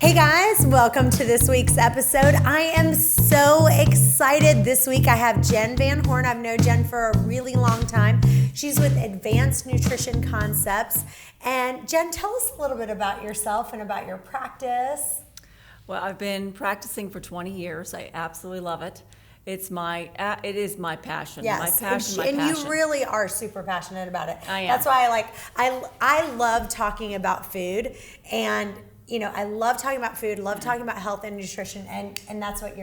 Hey guys, welcome to this week's episode. I am so excited. This week I have Jen Van Horn. I've known Jen for a really long time. She's with Advanced Nutrition Concepts. And Jen, tell us a little bit about yourself and about your practice. Well, I've been practicing for 20 years. I absolutely love it. It is my passion. Yes, my passion. You really are super passionate about it. I am. That's why I love talking about food, and I love talking about food, love talking about health and nutrition, and that's what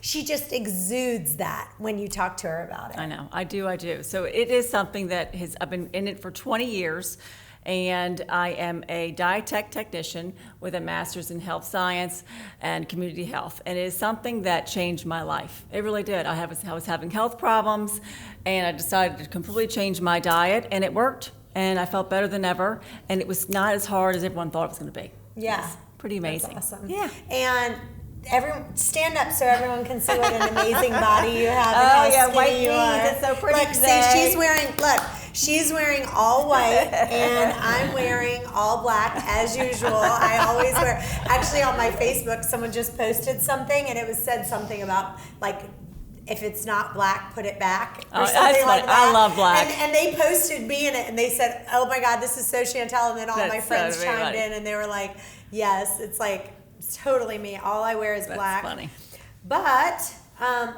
she just exudes that when you talk to her about it. I know, I do. So it is something that I've been in it for 20 years, and I am a dietech technician with a master's in health science and community health, and it is something that changed my life. It really did. I was having health problems, and I decided to completely change my diet, and it worked. And I felt better than ever, and it was not as hard as everyone thought it was going to be. Yeah. Pretty amazing. That's awesome. Yeah. And everyone, stand up so everyone can see what an amazing body you have and how white skinny you are. It's so pretty Look, today. see, she's wearing all white, and I'm wearing all black as usual. I always wear, actually on my Facebook, someone just posted something, and it said something about, like, if it's not black, put it back, or something like that. I love black. And they posted me in it, and they said, "Oh my God, this is so Chantel." And then all That's my friends so chimed funny. in, and they were like, "Yes, it's like it's totally me. All I wear is black." That's funny. But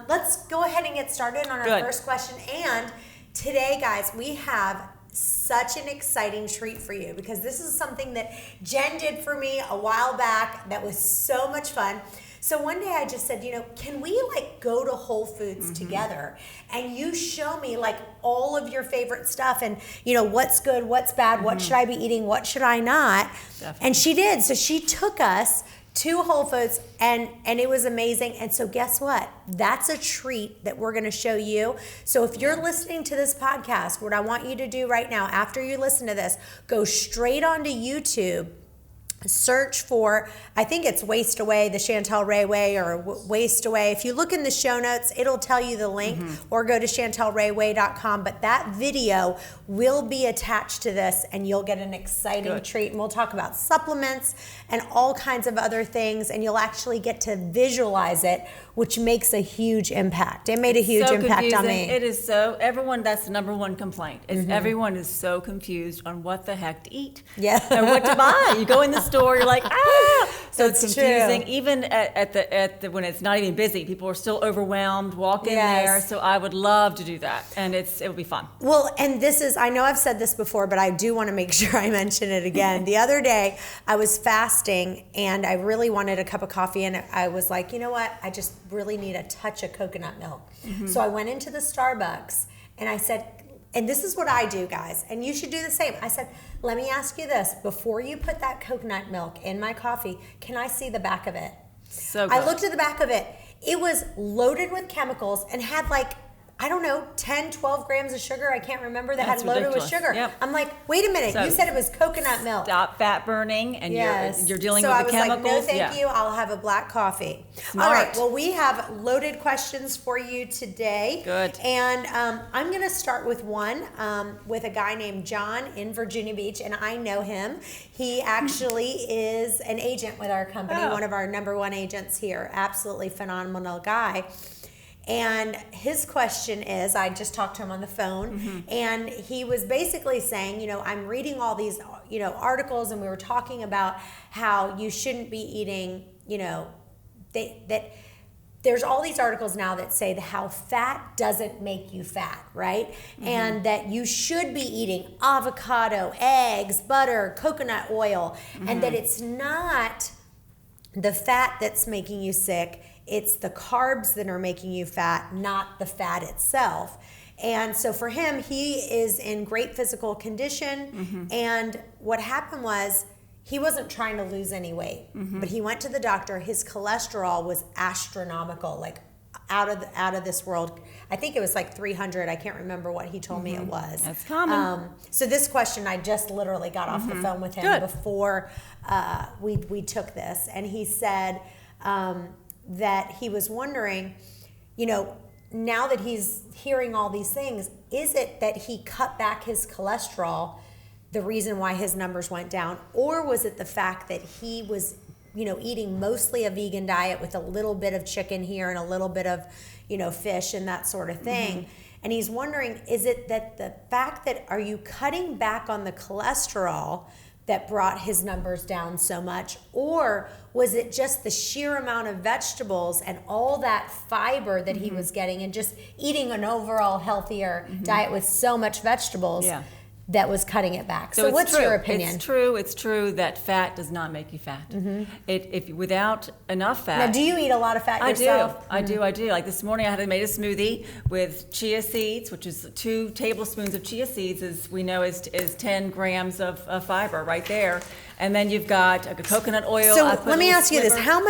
let's go ahead and get started on our Good. first question. And today, guys, we have such an exciting treat for you, because this is something that Jen did for me a while back that was so much fun. So one day I just said, can we go to Whole Foods together, and you show me all of your favorite stuff, and what's good, what's bad, what should I be eating, what should I not? Definitely. And she did. So she took us to Whole Foods, and it was amazing. And so guess what? That's a treat that we're going to show you. So if you're listening to this podcast, what I want you to do right now, after you listen to this, go straight onto YouTube, search for, I think it's Waste Away, the Chantel Ray Way, or Waste Away. If you look in the show notes, it'll tell you the link, or go to chantelrayway.com. But that video will be attached to this, and you'll get an exciting treat. And we'll talk about supplements and all kinds of other things, and you'll actually get to visualize it, which makes a huge impact. It made a huge impact on me. It is so, everyone, that's the number one complaint, is everyone is so confused on what the heck to eat. Yeah. And what to buy. You go in the store, you're like, so That's it's confusing. true. Even at the when it's not even busy, people are still overwhelmed. Walk in Yes. there. So I would love to do that, and it will be fun. Well, and this is, I know I've said this before, but I do want to make sure I mention it again. The other day, I was fasting, and I really wanted a cup of coffee, and I was like, you know what? I just really need a touch of coconut milk. So I went into the Starbucks, and I said, and this is what I do, guys, and you should do the same. I said, let me ask you this. Before you put that coconut milk in my coffee, can I see the back of it? So good. I looked at the back of it. It was loaded with chemicals and had 10, 12 grams of sugar. I can't remember, that That's had loaded ridiculous. with sugar. Yep. I'm like, wait a minute. So you said it was coconut milk. Stop fat burning, and Yes. you're dealing so with I the was chemicals. like, no, thank Yeah. you. I'll have a black coffee. Smart. All right. Well, we have loaded questions for you today. Good. And I'm going to start with one with a guy named John in Virginia Beach, and I know him. He actually is an agent with our company, one of our number one agents here. Absolutely phenomenal guy. And his question is, I just talked to him on the phone, and he was basically saying, I'm reading all these, articles, and we were talking about how you shouldn't be eating, that there's all these articles now that say how fat doesn't make you fat, right? And that you should be eating avocado, eggs, butter, coconut oil, and that it's not the fat that's making you sick. It's the carbs that are making you fat, not the fat itself. And so for him, he is in great physical condition. And what happened was, he wasn't trying to lose any weight, but he went to the doctor. His cholesterol was astronomical, out of this world. I think it was 300. I can't remember what he told me it was. That's common. So this question, I just literally got off the phone with him Good. before we took this, and he said that he was wondering, now that he's hearing all these things, is it that he cut back his cholesterol, the reason why his numbers went down, or was it the fact that he was eating mostly a vegan diet with a little bit of chicken here and a little bit of, fish and that sort of thing. And he's wondering, is it that the fact that, are you cutting back on the cholesterol that brought his numbers down so much? Or was it just the sheer amount of vegetables and all that fiber that he was getting and just eating an overall healthier diet with so much vegetables that was cutting it back? So what's your opinion? It's true that fat does not make you fat. If without enough fat. Now, do you eat a lot of fat yourself? I do. Like this morning I made a smoothie with chia seeds, which is 2 tablespoons of chia seeds, as we know is 10 grams of fiber right there. And then you've got coconut oil. So let me ask you this. How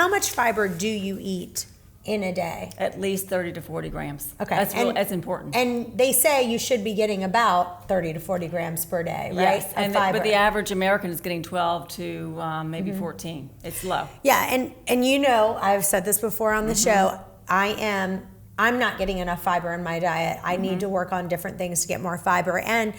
much fiber do you eat in a day? At least 30 to 40 grams. Okay. That's important. And they say you should be getting about 30 to 40 grams per day, right? Yes, but the average American is getting 12 to maybe 14. It's low. Yeah, and I've said this before on the show, I'm not getting enough fiber in my diet. I need to work on different things to get more fiber. And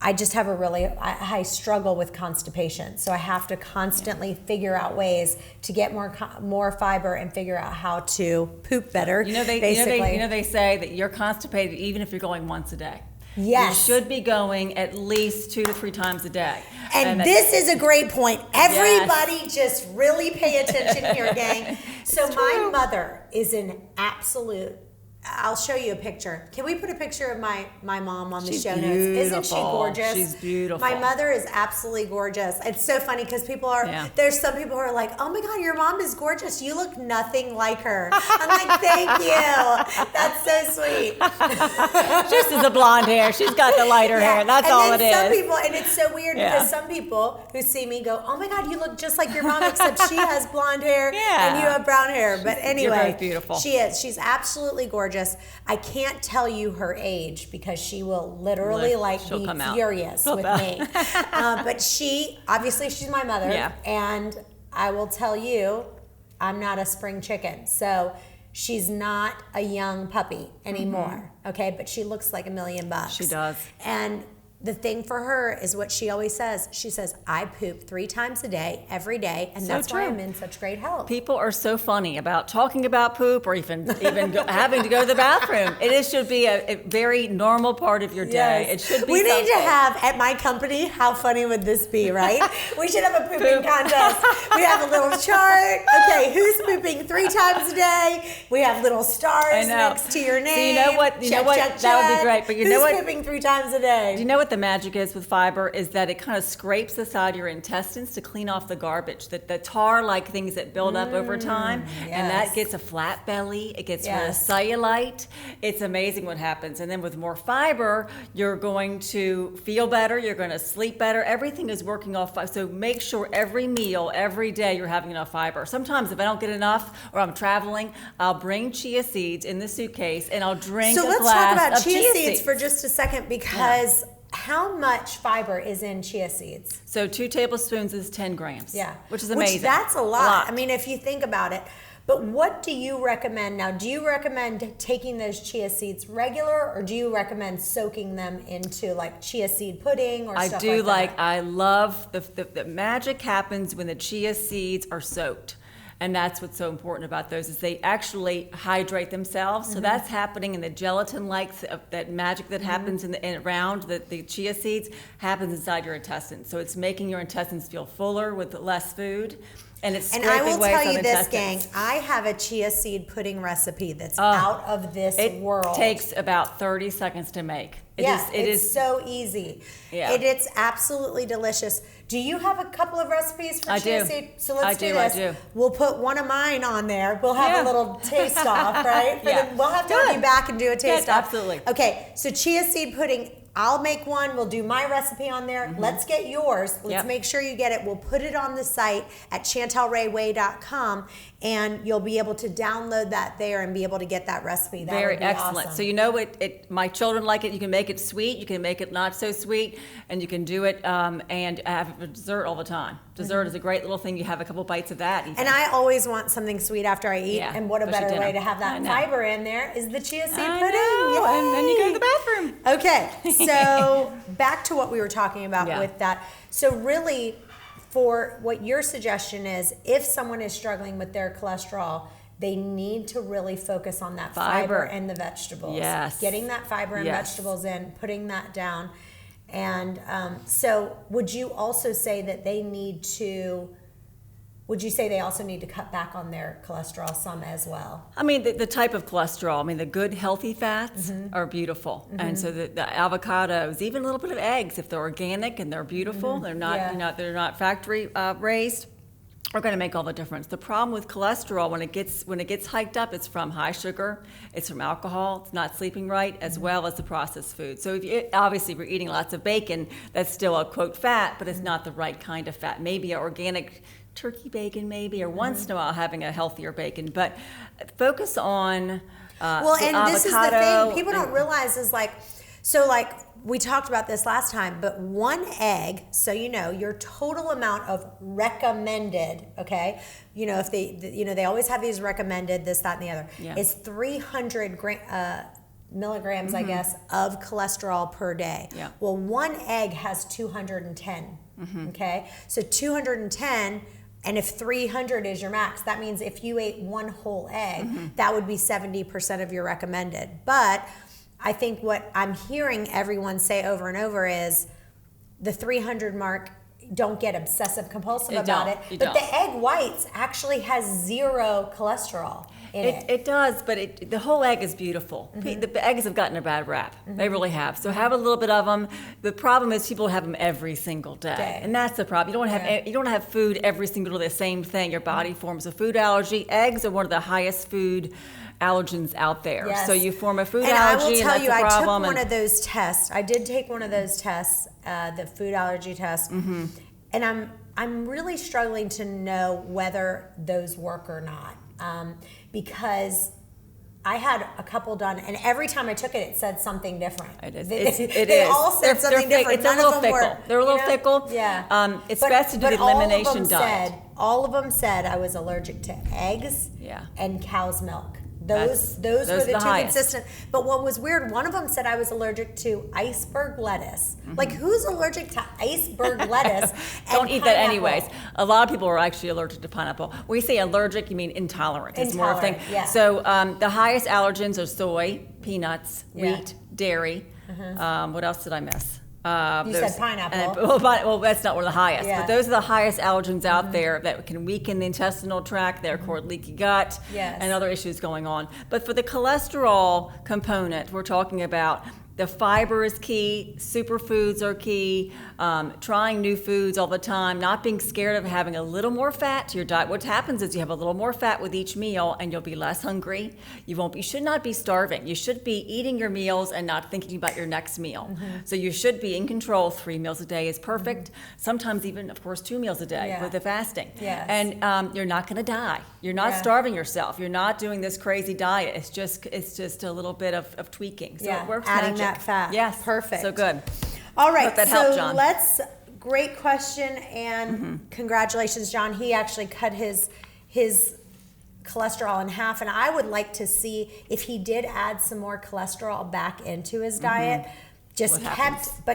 I just have I struggle with constipation. So I have to constantly figure out ways to get more fiber and figure out how to poop better. They say that you're constipated even if you're going once a day. Yes. You should be going at least 2 to 3 times a day. And this is a great point. Everybody just really pay attention here, gang. So my mother is an absolute, I'll show you a picture. Can we put a picture of my mom on the show notes? Isn't she gorgeous? She's beautiful. My mother is absolutely gorgeous. It's so funny because there's some people who are like, oh my God, your mom is gorgeous. You look nothing like her. I'm like, thank you. That's so sweet. Just as a blonde hair. She's got the lighter hair. That's all it is. Some people, and it's so weird because some people who see me go, oh my God, you look just like your mom, except she has blonde hair and you have brown hair. But anyway, you're both beautiful. She is. She's absolutely gorgeous. I can't tell you her age because she will literally be furious with me. But she's my mother, and I will tell you, I'm not a spring chicken. So she's not a young puppy anymore, okay? But she looks like $1 million. She does. And the thing for her is what she always says. She says, I poop 3 times a day, every day, and that's why I'm in such great health. People are so funny about talking about poop or even having to go to the bathroom. It should be a very normal part of your day. Yes. It should be We need to have, at my company, how funny would this be, right? We should have a pooping contest. We have a little chart. Okay, who's pooping 3 times a day? We have little stars next to your name. So you know what? That would be great. But you know what? Who's pooping 3 times a day? Do you know what the magic is with fiber is that it kind of scrapes the side of your intestines to clean off the garbage, the tar-like things that build up over time, and that gets a flat belly. It gets rid of cellulite. It's amazing what happens. And then with more fiber, you're going to feel better. You're going to sleep better. Everything is working off fiber. So make sure every meal, every day, you're having enough fiber. Sometimes if I don't get enough or I'm traveling, I'll bring chia seeds in the suitcase and I'll drink a glass of chia seeds. So let's talk about chia seeds for just a second because how much fiber is in chia seeds? So 2 tablespoons is 10 grams. Yeah. Which is amazing. That's a lot. I mean, if you think about it. But what do you recommend now? Do you recommend taking those chia seeds regular, or do you recommend soaking them into like chia seed pudding or stuff like that? I love the magic happens when the chia seeds are soaked. And that's what's so important about those is they actually hydrate themselves. So that's happening in the gelatin-like, that magic that happens around the chia seeds happens inside your intestines. So it's making your intestines feel fuller with less food. And I will tell you this, gang, I have a chia seed pudding recipe that's out of this world. It takes about 30 seconds to make. It is so easy. Yeah. It's absolutely delicious. Do you have a couple of recipes for chia seed? So let's do this. I do. We'll put one of mine on there. We'll have a little taste off, right? We'll have to have you back and do a taste off. Absolutely. Okay, so chia seed pudding. I'll make one. We'll do my recipe on there. Let's get yours. Let's make sure you get it. We'll put it on the site at chantelrayway.com, and you'll be able to download that there and be able to get that recipe. That Very would be excellent. awesome. So you know my children like it. You can make it sweet. You can make it not so sweet, and you can do it and have it for dessert all the time. Dessert is a great little thing. You have a couple bites of that. And I always want something sweet after I eat. And what a better way to have that fiber in there is the chia seed pudding. Yay. And then you go to the bathroom. Okay, so back to what we were talking about with that. So really, for what your suggestion is, if someone is struggling with their cholesterol, they need to really focus on that fiber and the vegetables. Yes. Getting that fiber and vegetables in, putting that down. And so would you also say that would you say they also need to cut back on their cholesterol some as well? I mean, the type of cholesterol, the good healthy fats are beautiful. And so the avocados, even a little bit of eggs, if they're organic and they're beautiful, they're not they're not factory raised, are going to make all the difference. The problem with cholesterol, when it gets hiked up, it's from high sugar, it's from alcohol, it's not sleeping right, as well as the processed food. So obviously, if you're eating lots of bacon, that's still a quote fat, but it's not the right kind of fat. Maybe an organic turkey bacon, maybe, or once in a while having a healthier bacon. But focus on this is the thing people don't realize is we talked about this last time, but one egg, so your total amount of recommended, okay, if they always have these recommended this, that, and the other, is 300 milligrams, I guess, of cholesterol per day. Yeah. Well, one egg has 210, okay, so 210. And if 300 is your max, that means if you ate one whole egg, that would be 70% of your recommended. But I think what I'm hearing everyone say over and over is the 300 mark, don't get obsessive compulsive about it. But the egg whites actually has 0 cholesterol in it. It does, but the whole egg is beautiful. The eggs have gotten a bad rap. They really have. So have a little bit of them. The problem is people have them every single day. And that's the problem. You don't have food every single day, the same thing. Your body forms a food allergy. Eggs are one of the highest food allergens out there. Yes. So you form a food allergy, and I will tell you, I took one of those tests. I did take one of those tests, the food allergy test, and I'm really struggling to know whether those work or not, because I had a couple done, and every time I took it, it said something different. It is. They all said something different. It's a little fickle. They're a little fickle. Yeah. It's best to do the elimination diet. All of them said I was allergic to eggs and cow's milk. Those were the two highest. consistent. But what was weird, one of them said I was allergic to iceberg lettuce. Like, who's allergic to iceberg lettuce? Don't eat that anyways. A lot of people are actually allergic to pineapple. When you say allergic, you mean intolerant. It's more of a thing. Yeah. So the highest allergens are soy, peanuts, wheat, dairy. What else did I miss? You said pineapple. Well, that's not one of the highest, Yeah. but those are the highest allergens out there that can weaken the intestinal tract, therefore leaky gut, and other issues going on. But for the cholesterol component, we're talking about the fiber is key, superfoods are key, trying new foods all the time, not being scared of having a little more fat to your diet. What happens is you have a little more fat with each meal and you'll be less hungry. You should not be starving. You should be eating your meals and not thinking about your next meal. So you should be in control. 3 meals a day is perfect. Sometimes even, of course, 2 meals a day with the fasting. Yes. And you're not gonna die. You're not starving yourself. You're not doing this crazy diet. It's just a little bit of tweaking. So it works adding magic. that fat. Yes. Perfect. So good. All right. Hope that helped, John. Great question, and congratulations, John. He actually cut his cholesterol in half, and I would like to see if he did add some more cholesterol back into his diet. Just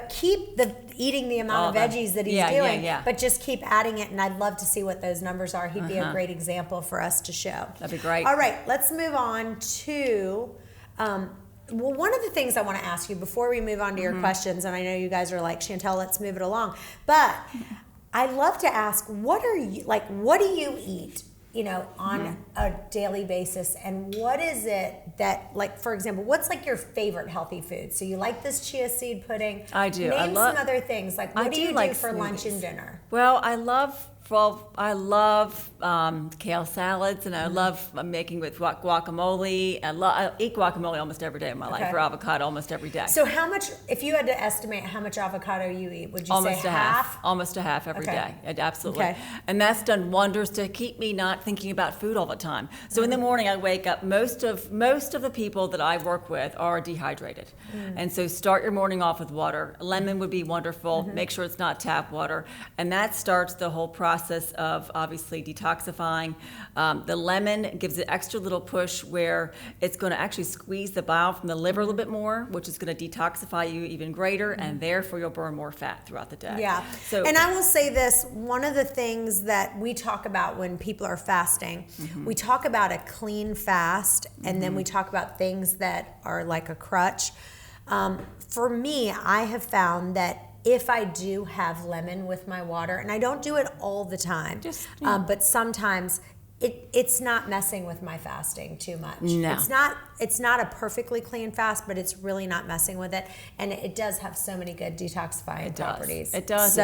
keep eating the amount of veggies that he's doing, but just keep adding it, and I'd love to see what those numbers are. He'd be a great example for us to show. That'd be great. All right, let's move on to one of the things I want to ask you before we move on to your questions, and I know you guys are like, Chantel, let's move it along, but I love to ask, what do you eat, on a daily basis, and what is it that, like, for example, what's like your favorite healthy food? So you like this chia seed pudding. I do. Name some other things. Like, what do you do for lunch and dinner? Well, I love kale salads, and I love making with guacamole. I eat guacamole almost every day of my life, or avocado almost every day. So how much, if you had to estimate how much avocado you eat, would you almost say half? Almost a half every day. Absolutely. Okay. And that's done wonders to keep me not thinking about food all the time. So in the morning I wake up, most of the people that I work with are dehydrated. And so start your morning off with water. Lemon would be wonderful. Make sure it's not tap water. And that starts the whole process process of obviously detoxifying. The lemon gives it extra little push where it's going to actually squeeze the bile from the liver a little bit more, which is going to detoxify you even greater, and therefore you'll burn more fat throughout the day. Yeah. So, and I will say this, one of the things that we talk about when people are fasting, we talk about a clean fast, and then we talk about things that are like a crutch. For me, I have found that if I do have lemon with my water, and I don't do it all the time, but sometimes it's not messing with my fasting too much. No. It's not a perfectly clean fast, but it's really not messing with it, and it does have so many good detoxifying properties. It does.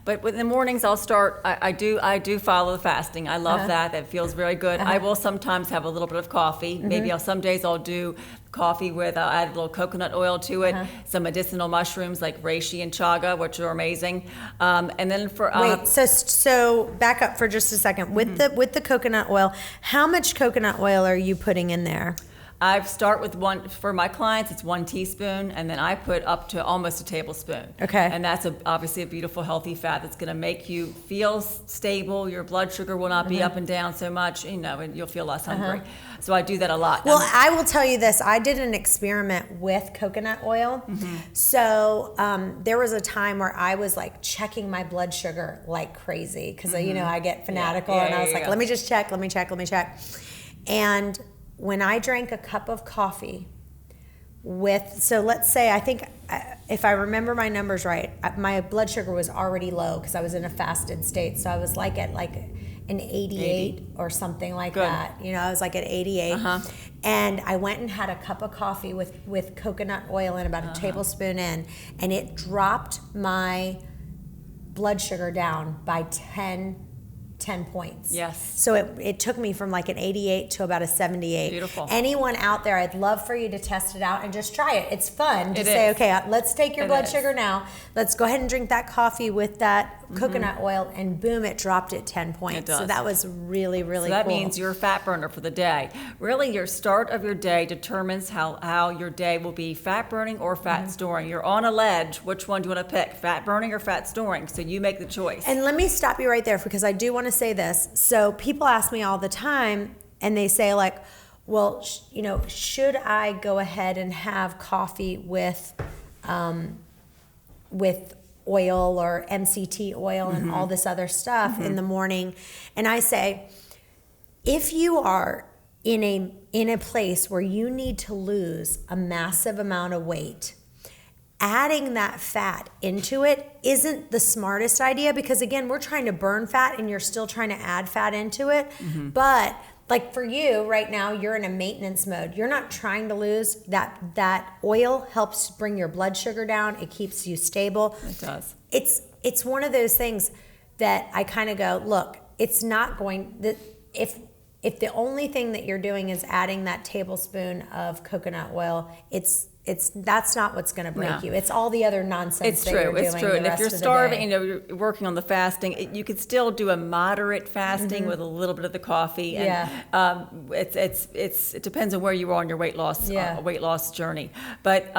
But in the mornings, I'll start. I do follow the fasting. I love that. That feels very good. I will sometimes have a little bit of coffee. Maybe some days I'll do coffee with I'll add a little coconut oil to it, some medicinal mushrooms like reishi and chaga, which are amazing. And then for wait, so back up for just a second. With the coconut oil, how much coconut oil are you putting in there? I start with one, for my clients, it's 1 teaspoon, and then I put up to almost a tablespoon. Okay. And that's obviously a beautiful, healthy fat that's going to make you feel stable. Your blood sugar will not be up and down so much, and you'll feel less hungry. So I do that a lot. Well, I will tell you this. I did an experiment with coconut oil. So there was a time where I was like checking my blood sugar like crazy because, I get fanatical, and I was like, let me just check, let me check. And when I drank a cup of coffee so let's say, I think if I remember my numbers right, my blood sugar was already low because I was in a fasted state. So I was like at like an 88 or something like that. I was like at 88. And I went and had a cup of coffee with coconut oil and about a tablespoon in, and it dropped my blood sugar down by 10 points. Yes. So it took me from like an 88 to about a 78. Beautiful. Anyone out there, I'd love for you to test it out and just try it. It's fun to say, okay, let's take your blood sugar now. Let's go ahead and drink that coffee with that coconut oil, and boom, it dropped at 10 points. It does. So that was really, really cool. So that means you're a fat burner for the day. Really, your start of your day determines how your day will be fat burning or fat storing. You're on a ledge. Which one do you want to pick, fat burning or fat storing? So you make the choice. And let me stop you right there because I do want to say this. So people ask me all the time, and they say like, well, should I go ahead and have coffee with oil or MCT oil and all this other stuff in the morning? And I say, if you are in a place where you need to lose a massive amount of weight, adding that fat into it isn't the smartest idea, because again, we're trying to burn fat and you're still trying to add fat into it. But like for you right now, you're in a maintenance mode. You're not trying to lose that oil. Helps bring your blood sugar down. It keeps you stable. It does. It's one of those things that I kind of go, look, it's not going, if the only thing that you're doing is adding that tablespoon of coconut oil, that's not what's going to break you. It's all the other nonsense that you're doing. It's true. And if you're starving, you're working on the fasting, you could still do a moderate fasting with a little bit of the coffee. And it depends on where you are on your weight loss journey. But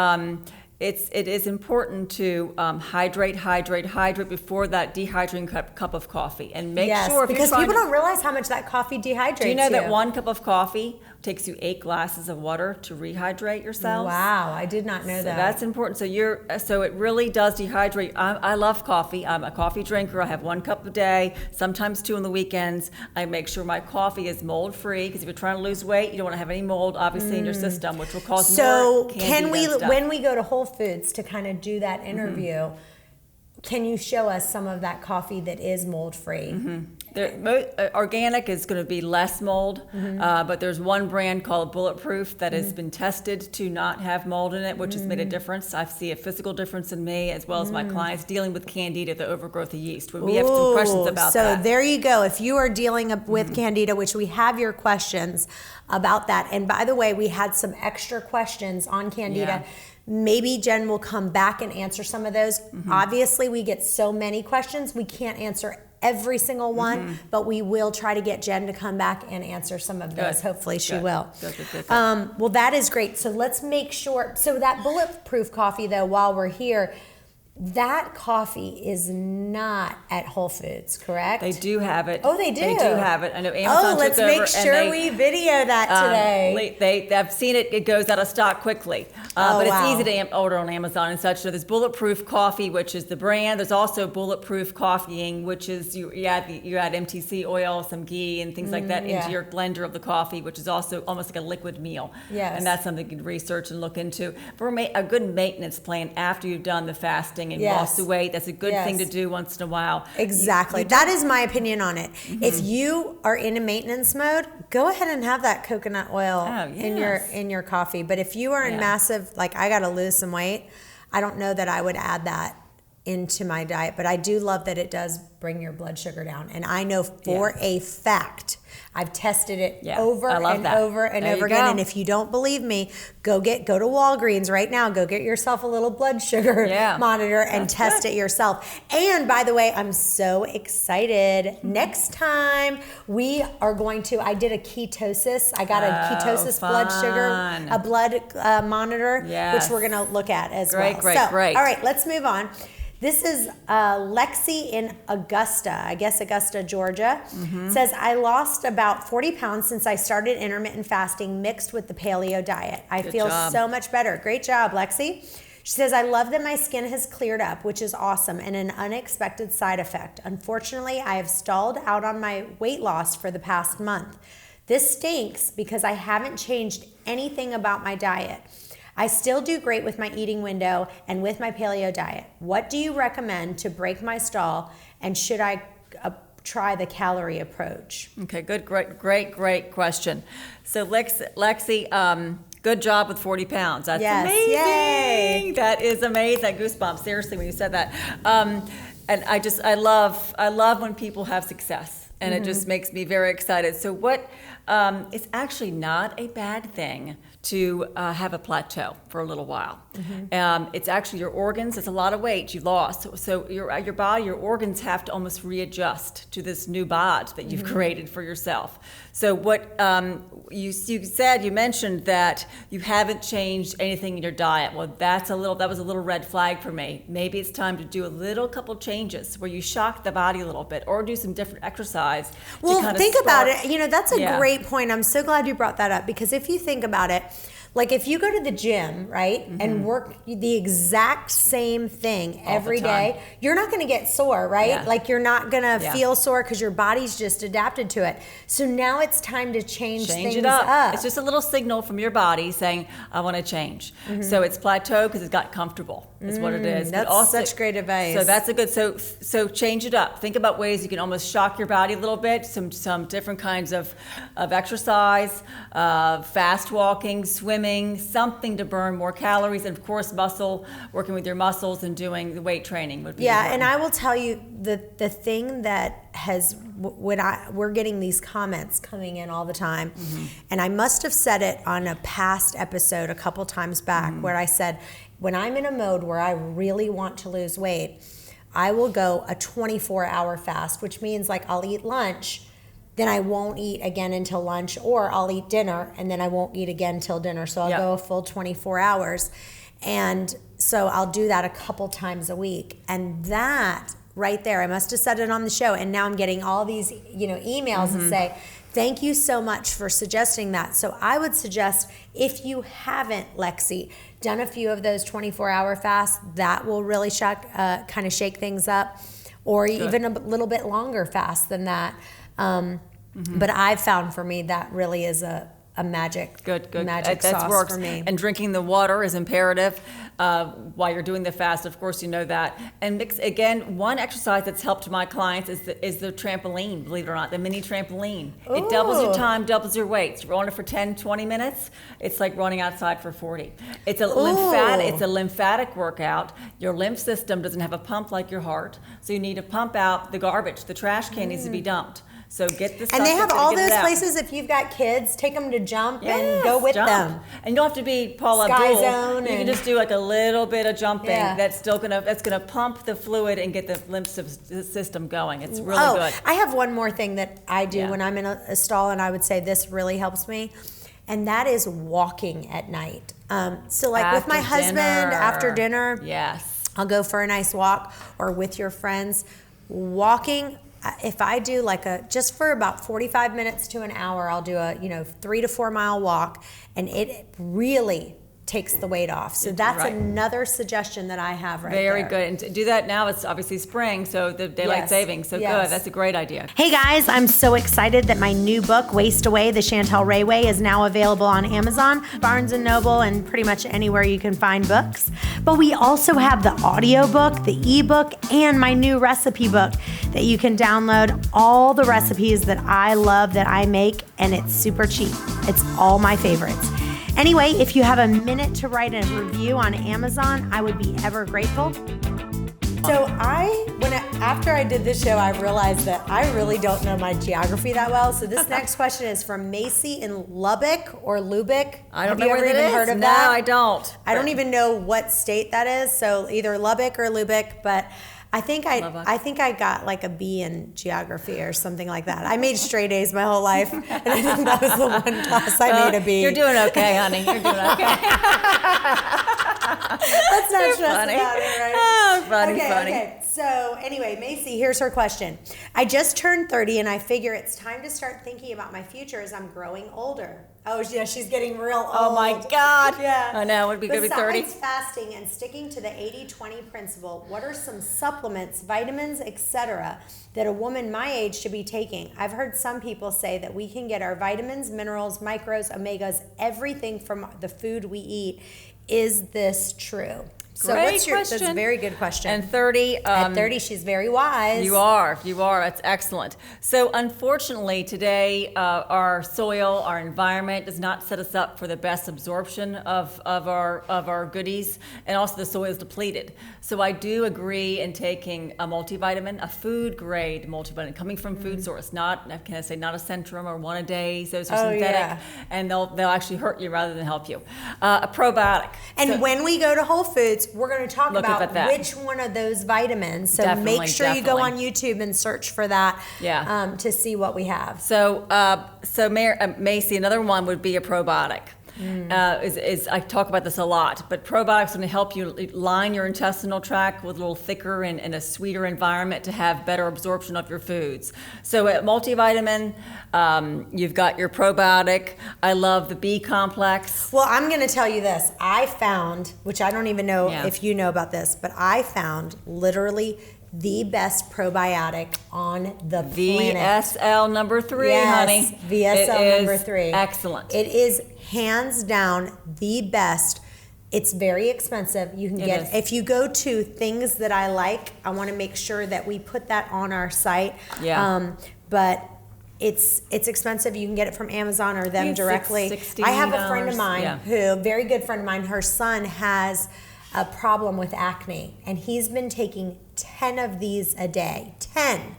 it is important to hydrate before that dehydrating cup of coffee, and make sure, because people don't realize how much that coffee dehydrates. Do you know that 1 cup of coffee takes you 8 glasses of water to rehydrate your cells? Wow, I did not know that. That's important. So it really does dehydrate. I love coffee. I'm a coffee drinker. I have 1 cup a day, sometimes 2 on the weekends. I make sure my coffee is mold free, because if you're trying to lose weight, you don't want to have any mold obviously in your system, which will cause more candida stuff. When we go to Whole Foods to kind of do that interview, can you show us some of that coffee that is mold free? Organic is going to be less mold, but there's one brand called Bulletproof that has been tested to not have mold in it, which has made a difference. I see a physical difference in me as well as my clients dealing with candida, the overgrowth of yeast. We have some questions about that. So there you go. If you are dealing with candida, which we have your questions about that. And by the way, we had some extra questions on candida. Maybe Jen will come back and answer some of those. Obviously, we get so many questions, we can't answer every single one, but we will try to get Jen to come back and answer some of those. Hopefully she will. Good. Well, that is great. So let's make sure. So that Bulletproof coffee, though, while we're here, That coffee is not at Whole Foods, correct? They do have it. Oh, they do? They do have it. I know Amazon let's took over. make sure we video that today. I've seen it. It goes out of stock quickly. But it's easy to order on Amazon and such. So there's Bulletproof Coffee, which is the brand. There's also Bulletproof Coffeeing, which is you add MTC oil, some ghee, and things like that into your blender of the coffee, which is also almost like a liquid meal. Yes. And that's something you can research and look into. For a good maintenance plan after you've done the fasting and lost the weight, that's a good thing to do once in a while. Exactly. That is my opinion on it. If you are in a maintenance mode, go ahead and have that coconut oil in your coffee. But if you are in massive, like I got to lose some weight, I don't know that I would add that into my diet. But I do love that it does bring your blood sugar down. And I know for a fact, I've tested it over and over again. And if you don't believe me, go to Walgreens right now. Go get yourself a little blood sugar monitor and test it yourself. And by the way, I'm so excited. Next time we are going to, I did a ketosis. I got a ketosis blood sugar, a blood monitor, which we're going to look at as well. Great. All right, let's move on. This is Lexi in Augusta, I guess Augusta, Georgia. Says, I lost about 40 pounds since I started intermittent fasting mixed with the paleo diet. I feel so much better. Great job, Lexi. She says, I love that my skin has cleared up, which is awesome and an unexpected side effect. Unfortunately, I have stalled out on my weight loss for the past month. This stinks because I haven't changed anything about my diet. I still do great with my eating window and with my paleo diet. What do you recommend to break my stall, and should I try the calorie approach? Okay, great question. So Lexi, good job with 40 pounds. That's amazing. Yay. That is amazing. Goosebumps, seriously, when you said that. And I love when people have success, and it just makes me very excited. So it's actually not a bad thing to have a plateau for a little while. It's actually your organs, it's a lot of weight you lost. So your body, your organs have to almost readjust to this new bod that you've created for yourself. So what you mentioned that you haven't changed anything in your diet. Well, that was a little red flag for me. Maybe it's time to do a couple changes where you shock the body a little bit, or do some different exercise. Well, think about it. That's a great point. I'm so glad you brought that up, because if you think about it, like if you go to the gym, right, and work the exact same thing every day, you're not going to get sore, right? Yeah. Like you're not going to feel sore because your body's just adapted to it. So now it's time to change things up. It's just a little signal from your body saying, I want to change. So it's plateaued because it's got comfortable. Is what it is. That's such great advice. So that's a good. So change it up. Think about ways you can almost shock your body a little bit. Some different kinds of exercise, fast walking, swimming, something to burn more calories, and of course working with your muscles and doing the weight training would be important. And I will tell you the thing that has we're getting these comments coming in all the time, and I must have said it on a past episode a couple times back where I said, when I'm in a mode where I really want to lose weight, I will go a 24-hour fast, which means like I'll eat lunch, then I won't eat again until lunch, or I'll eat dinner and then I won't eat again till dinner. So I'll go a full 24 hours. And so I'll do that a couple times a week. And that right there, I must have said it on the show, and now I'm getting all these emails that say, thank you so much for suggesting that. So I would suggest, if you haven't, Lexi, done a few of those 24-hour fasts, that will really kind of shake things up, or even a little bit longer fast than that. But I've found for me that really is a magic magic sauce works for me. And drinking the water is imperative while you're doing the fast. Of course, you know that. And one exercise that's helped my clients is the trampoline, believe it or not, the mini trampoline. Ooh. It doubles your time, doubles your weight. So you're on it for 10, 20 minutes. It's like running outside for 40. It's a lymphatic workout. Your lymph system doesn't have a pump like your heart. So you need to pump out the garbage. The trash can needs to be dumped. So get this. And they have all those places. If you've got kids, take them to jump and go with them. And you don't have to be Paula Abdul. You can just do like a little bit of jumping. That's gonna pump the fluid and get the lymph system going. It's really good. I have one more thing that I do when I'm in a stall, and I would say this really helps me, and that is walking at night. So like with my husband after dinner. Yes. I'll go for a nice walk, or with your friends. Walking, if I do just for about 45 minutes to an hour, I'll do a 3 to 4 mile walk, and it really takes the weight off. So that's another suggestion that I have right there. Very good. And to do that now, it's obviously spring, so the daylight savings. So good. That's a great idea. Hey guys, I'm so excited that my new book, Waste Away, The Chantel Ray Way, is now available on Amazon, Barnes & Noble, and pretty much anywhere you can find books. But we also have the audiobook, the ebook, and my new recipe book that you can download all the recipes that I love that I make, and it's super cheap. It's all my favorites. Anyway, if you have a minute to write a review on Amazon, I would be ever grateful. So after I did this show, I realized that I really don't know my geography that well. So this next question is from Macy in Lubbock or Lubbock. I don't know where that is. Heard of that? No, I don't. I don't even know what state that is. So either Lubbock or Lubbock, but I think I got like a B in geography or something like that. I made straight A's my whole life, and I think that was the one class I made a B. You're doing okay, honey. You're doing okay. Let's not stress about it, right? Oh, funny. Okay. So anyway, Macy, here's her question. I just turned 30, and I figure it's time to start thinking about my future as I'm growing older. Oh, yeah, she's getting real old. Oh, my God. Yeah. I know. It would be good to be 30. Besides fasting and sticking to the 80-20 principle, what are some supplements, vitamins, etc., that a woman my age should be taking? I've heard some people say that we can get our vitamins, minerals, micros, omegas, everything from the food we eat. Is this true? So that's a very good question. And 30. At 30, she's very wise. You are. That's excellent. So unfortunately, today, our soil, our environment does not set us up for the best absorption of our goodies, and also the soil is depleted. So I do agree in taking a multivitamin, a food grade multivitamin, coming from food source, not a Centrum or one a day. Those are synthetic, and they'll actually hurt you rather than help you. A probiotic. And when we go to Whole Foods, we're going to talk about which one of those vitamins. So make sure you go on YouTube and search for that to see what we have. So, Macy, another one would be a probiotic. I talk about this a lot, but probiotics are going to help you line your intestinal tract with a little thicker and a sweeter environment to have better absorption of your foods. So at multivitamin, you've got your probiotic. I love the B complex. Well, I'm going to tell you this. I found, which I don't even know if you know about this, but I found literally the best probiotic on the planet. VSL number 3, honey. VSL number 3. Excellent. It is hands down the best. It's very expensive. You can get if you go to Things That I Like. I want to make sure that we put that on our site. But it's expensive. You can get it from Amazon or them directly. $16. I have a friend of mine a very good friend of mine. Her son has a problem with acne, and he's been taking 10 of these a day. 10.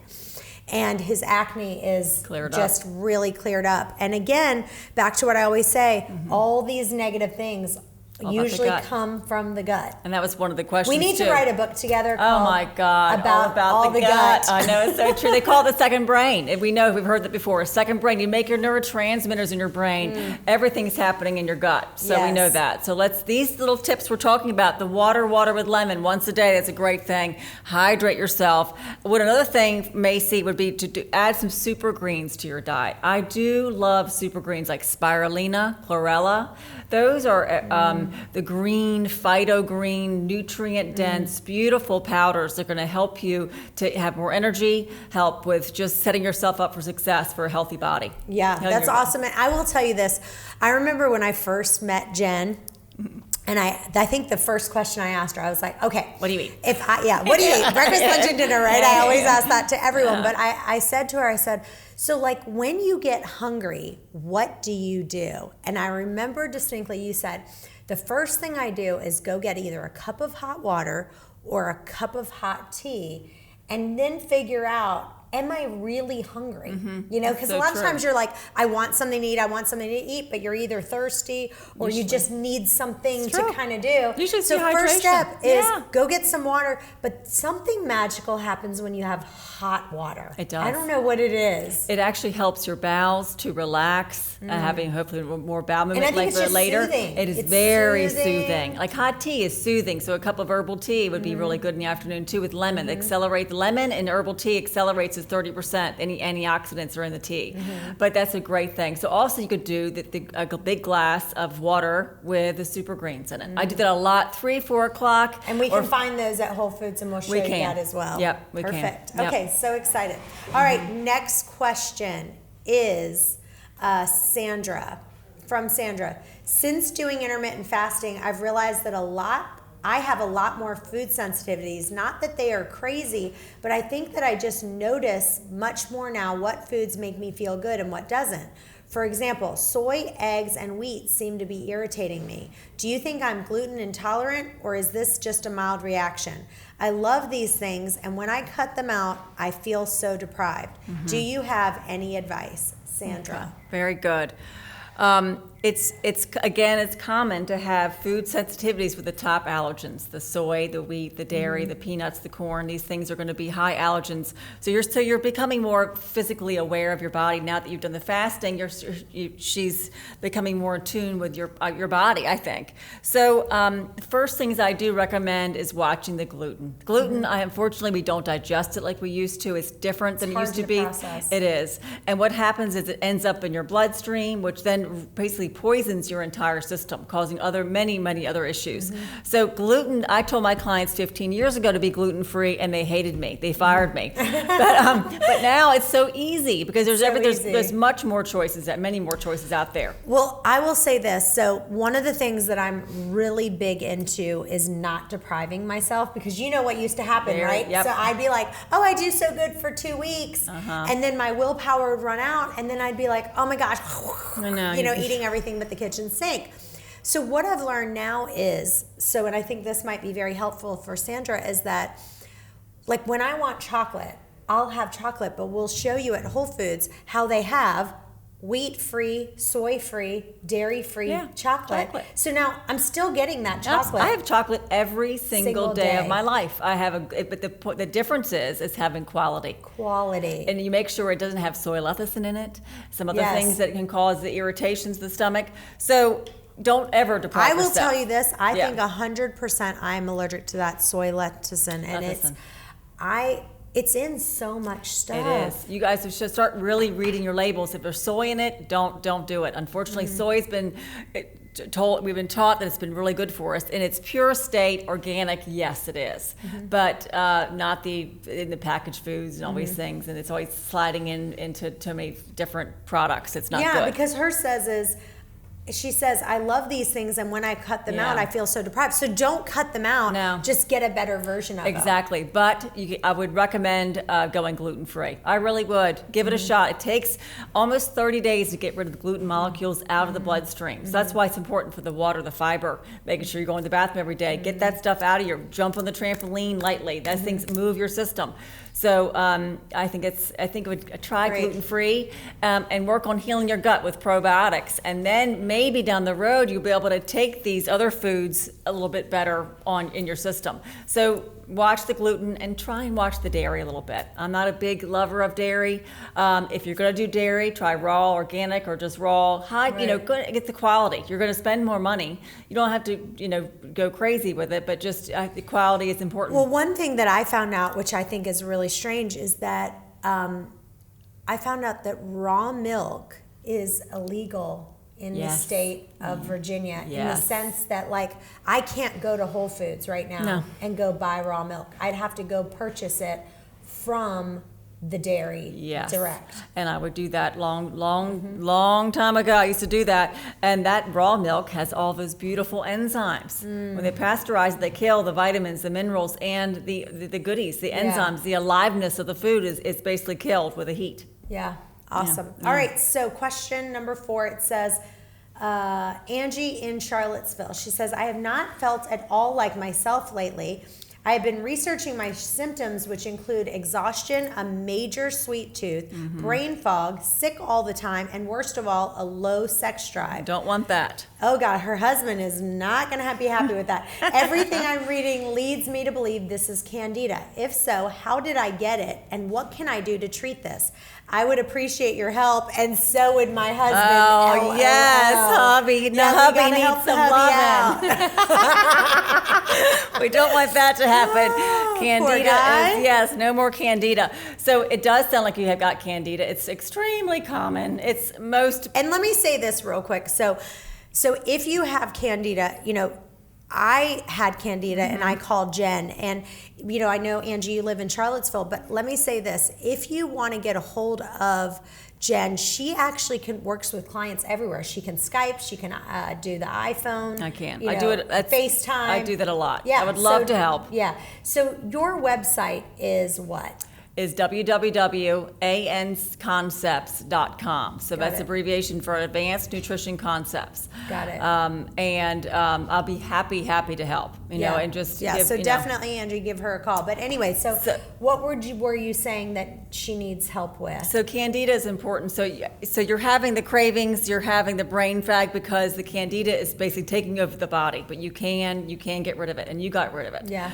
And his acne is just really cleared up. And again, back to what I always say, all these negative things usually come from the gut. And that was one of the questions. We need to write a book together called my God, about all the gut. I know, it's so true. They call it the second brain. And we've heard that before. Second brain. You make your neurotransmitters in your brain. Everything's happening in your gut. So we know that. So these little tips we're talking about, the water with lemon once a day, that's a great thing. Hydrate yourself. Another thing, Macy, would be to add some super greens to your diet. I do love super greens like spirulina, chlorella. Those are the green, phyto-green, nutrient-dense, beautiful powders that are going to help you to have more energy, help with just setting yourself up for success for a healthy body. Yeah, that's awesome. And I will tell you this. I remember when I first met Jen, and I think the first question I asked her, I was like, okay. What do you eat? What do you eat? Breakfast, lunch, and dinner, right? I always ask that to everyone. But I said to her, so when you get hungry, what do you do? And I remember distinctly you said, the first thing I do is go get either a cup of hot water or a cup of hot tea, and then figure out, am I really hungry? You know, because So a lot of true. times you're like, I want something to eat, but you're either thirsty or you just need something It's to true. kind of do. Usually it's so first dehydration. step is Yeah. go get some water, but something magical happens when you have hot water. It does. I don't know what it is. It actually helps your bowels to relax, having hopefully more bowel movement I think it's just later. soothing. It is It's very soothing. soothing. Like hot tea is soothing, so a cup of herbal tea would be really good in the afternoon too with lemon. Accelerate the lemon and herbal tea accelerates is 30%. Any antioxidants are in the tea, but that's a great thing. So also you could do a big glass of water with the super greens in it. I do that a lot, 3-4 o'clock. And we or- can find those at Whole Foods, and we'll show We you can. that as well. Yep, we can. Perfect. Yep. Okay, so excited. All right, next question is Sandra. From Sandra. Since doing intermittent fasting, I've realized that I have a lot more food sensitivities. Not that they are crazy, but I think that I just notice much more now what foods make me feel good and what doesn't. For example, soy, eggs, and wheat seem to be irritating me. Do you think I'm gluten intolerant, or is this just a mild reaction? I love these things, and when I cut them out, I feel so deprived. Do you have any advice? Sandra. Very good. It's common to have food sensitivities with the top allergens: the soy, the wheat, the dairy, the peanuts, the corn. These things are going to be high allergens. So you're becoming more physically aware of your body now that you've done the fasting. She's becoming more in tune with your body, I think. So the first things I do recommend is watching the gluten. Gluten, unfortunately, we don't digest it like we used to. It's different than it used to be. Process. It is. And what happens is it ends up in your bloodstream, which then basically poisons your entire system, causing many other issues. So gluten, I told my clients 15 years ago to be gluten-free, and they hated me. They fired me. But now it's so easy because there's much more choices, many more choices out there. Well, I will say this. So one of the things that I'm really big into is not depriving myself, because you know what used to happen, right? Yep. So I'd be like, oh, I do so good for 2 weeks. And then my willpower would run out. And then I'd be like, oh my gosh, eating everything but the kitchen sink. So what I've learned now is, and I think this might be very helpful for Sandra, is that like when I want chocolate, I'll have chocolate, but we'll show you at Whole Foods how they have wheat-free, soy-free, dairy-free chocolate. So now I'm still getting that chocolate. I have chocolate every single day of my life. But the difference is having quality. And you make sure it doesn't have soy lecithin in it, some other things that can cause the irritations of the stomach. So don't ever deprive yourself. I will tell you this, I think 100% I'm allergic to that soy lecithin, and it's in so much stuff. It is. You guys should start really reading your labels. If there's soy in it, don't do it. Unfortunately, soy's been we've been taught that it's been really good for us. In its pure state, organic, yes, it is. But not in the packaged foods and all these things. And it's always sliding into too many different products. It's not good. Yeah, because she says, I love these things, and when I cut them out, I feel so deprived. So don't cut them out. No. Just get a better version of them. Exactly. But I would recommend going gluten-free. I really would. Give it a shot. It takes almost 30 days to get rid of the gluten molecules out of the bloodstream. So that's why it's important for the water, the fiber, making sure you're going to the bathroom every day. Get that stuff out of you. Jump on the trampoline lightly. Those things move your system. So I think it would try gluten-free and work on healing your gut with probiotics. And then maybe down the road, you'll be able to take these other foods a little bit better in your system. So watch the gluten and try and watch the dairy a little bit. I'm not a big lover of dairy. If you're going to do dairy, try raw, organic, or just raw. Get the quality. You're going to spend more money. You don't have to, go crazy with it, but just the quality is important. Well, one thing that I found out, which I think is really strange, is that I found out that raw milk is illegal in the state of Virginia, in the sense that, like, I can't go to Whole Foods right now and go buy raw milk. I'd have to go purchase it from the dairy direct. And I would do that long time ago. I used to do that. And that raw milk has all those beautiful enzymes. When they pasteurize it, they kill the vitamins, the minerals, and the goodies, the enzymes. The aliveness of the food is basically killed with the heat. Yeah. Awesome. All right. So question number 4, it says, Angie in Charlottesville. She says, I have not felt at all like myself lately. I have been researching my symptoms, which include exhaustion, a major sweet tooth, brain fog, sick all the time, and worst of all, a low sex drive. Don't want that. Oh God, her husband is not going to be happy with that. Everything I'm reading leads me to believe this is candida. If so, how did I get it, and what can I do to treat this? I would appreciate your help, and so would my husband. Oh, yes, hubby. The hubby needs some loving. We don't want that to happen. Candida yes, no more candida. So it does sound like you have got candida. It's extremely common. It's most... And let me say this real quick. So if you have candida, I had candida and I called Jen, and I know, Angie, you live in Charlottesville, but let me say this. If you want to get a hold of Jen, she actually works with clients everywhere. She can Skype, she can do the iPhone. I can. I do it at FaceTime. I do that a lot. Yeah, I would love to help. Yeah. So your website is what? Is www.ansconcepts.com. So that's abbreviation for Advanced Nutrition Concepts. Got it. I'll be happy to help. And just give, so definitely, Andrew, give her a call. But anyway, so what were you saying that she needs help with? So candida is important. So you're having the cravings, you're having the brain fog because the candida is basically taking over the body, but you can get rid of it, and you got rid of it. Yeah.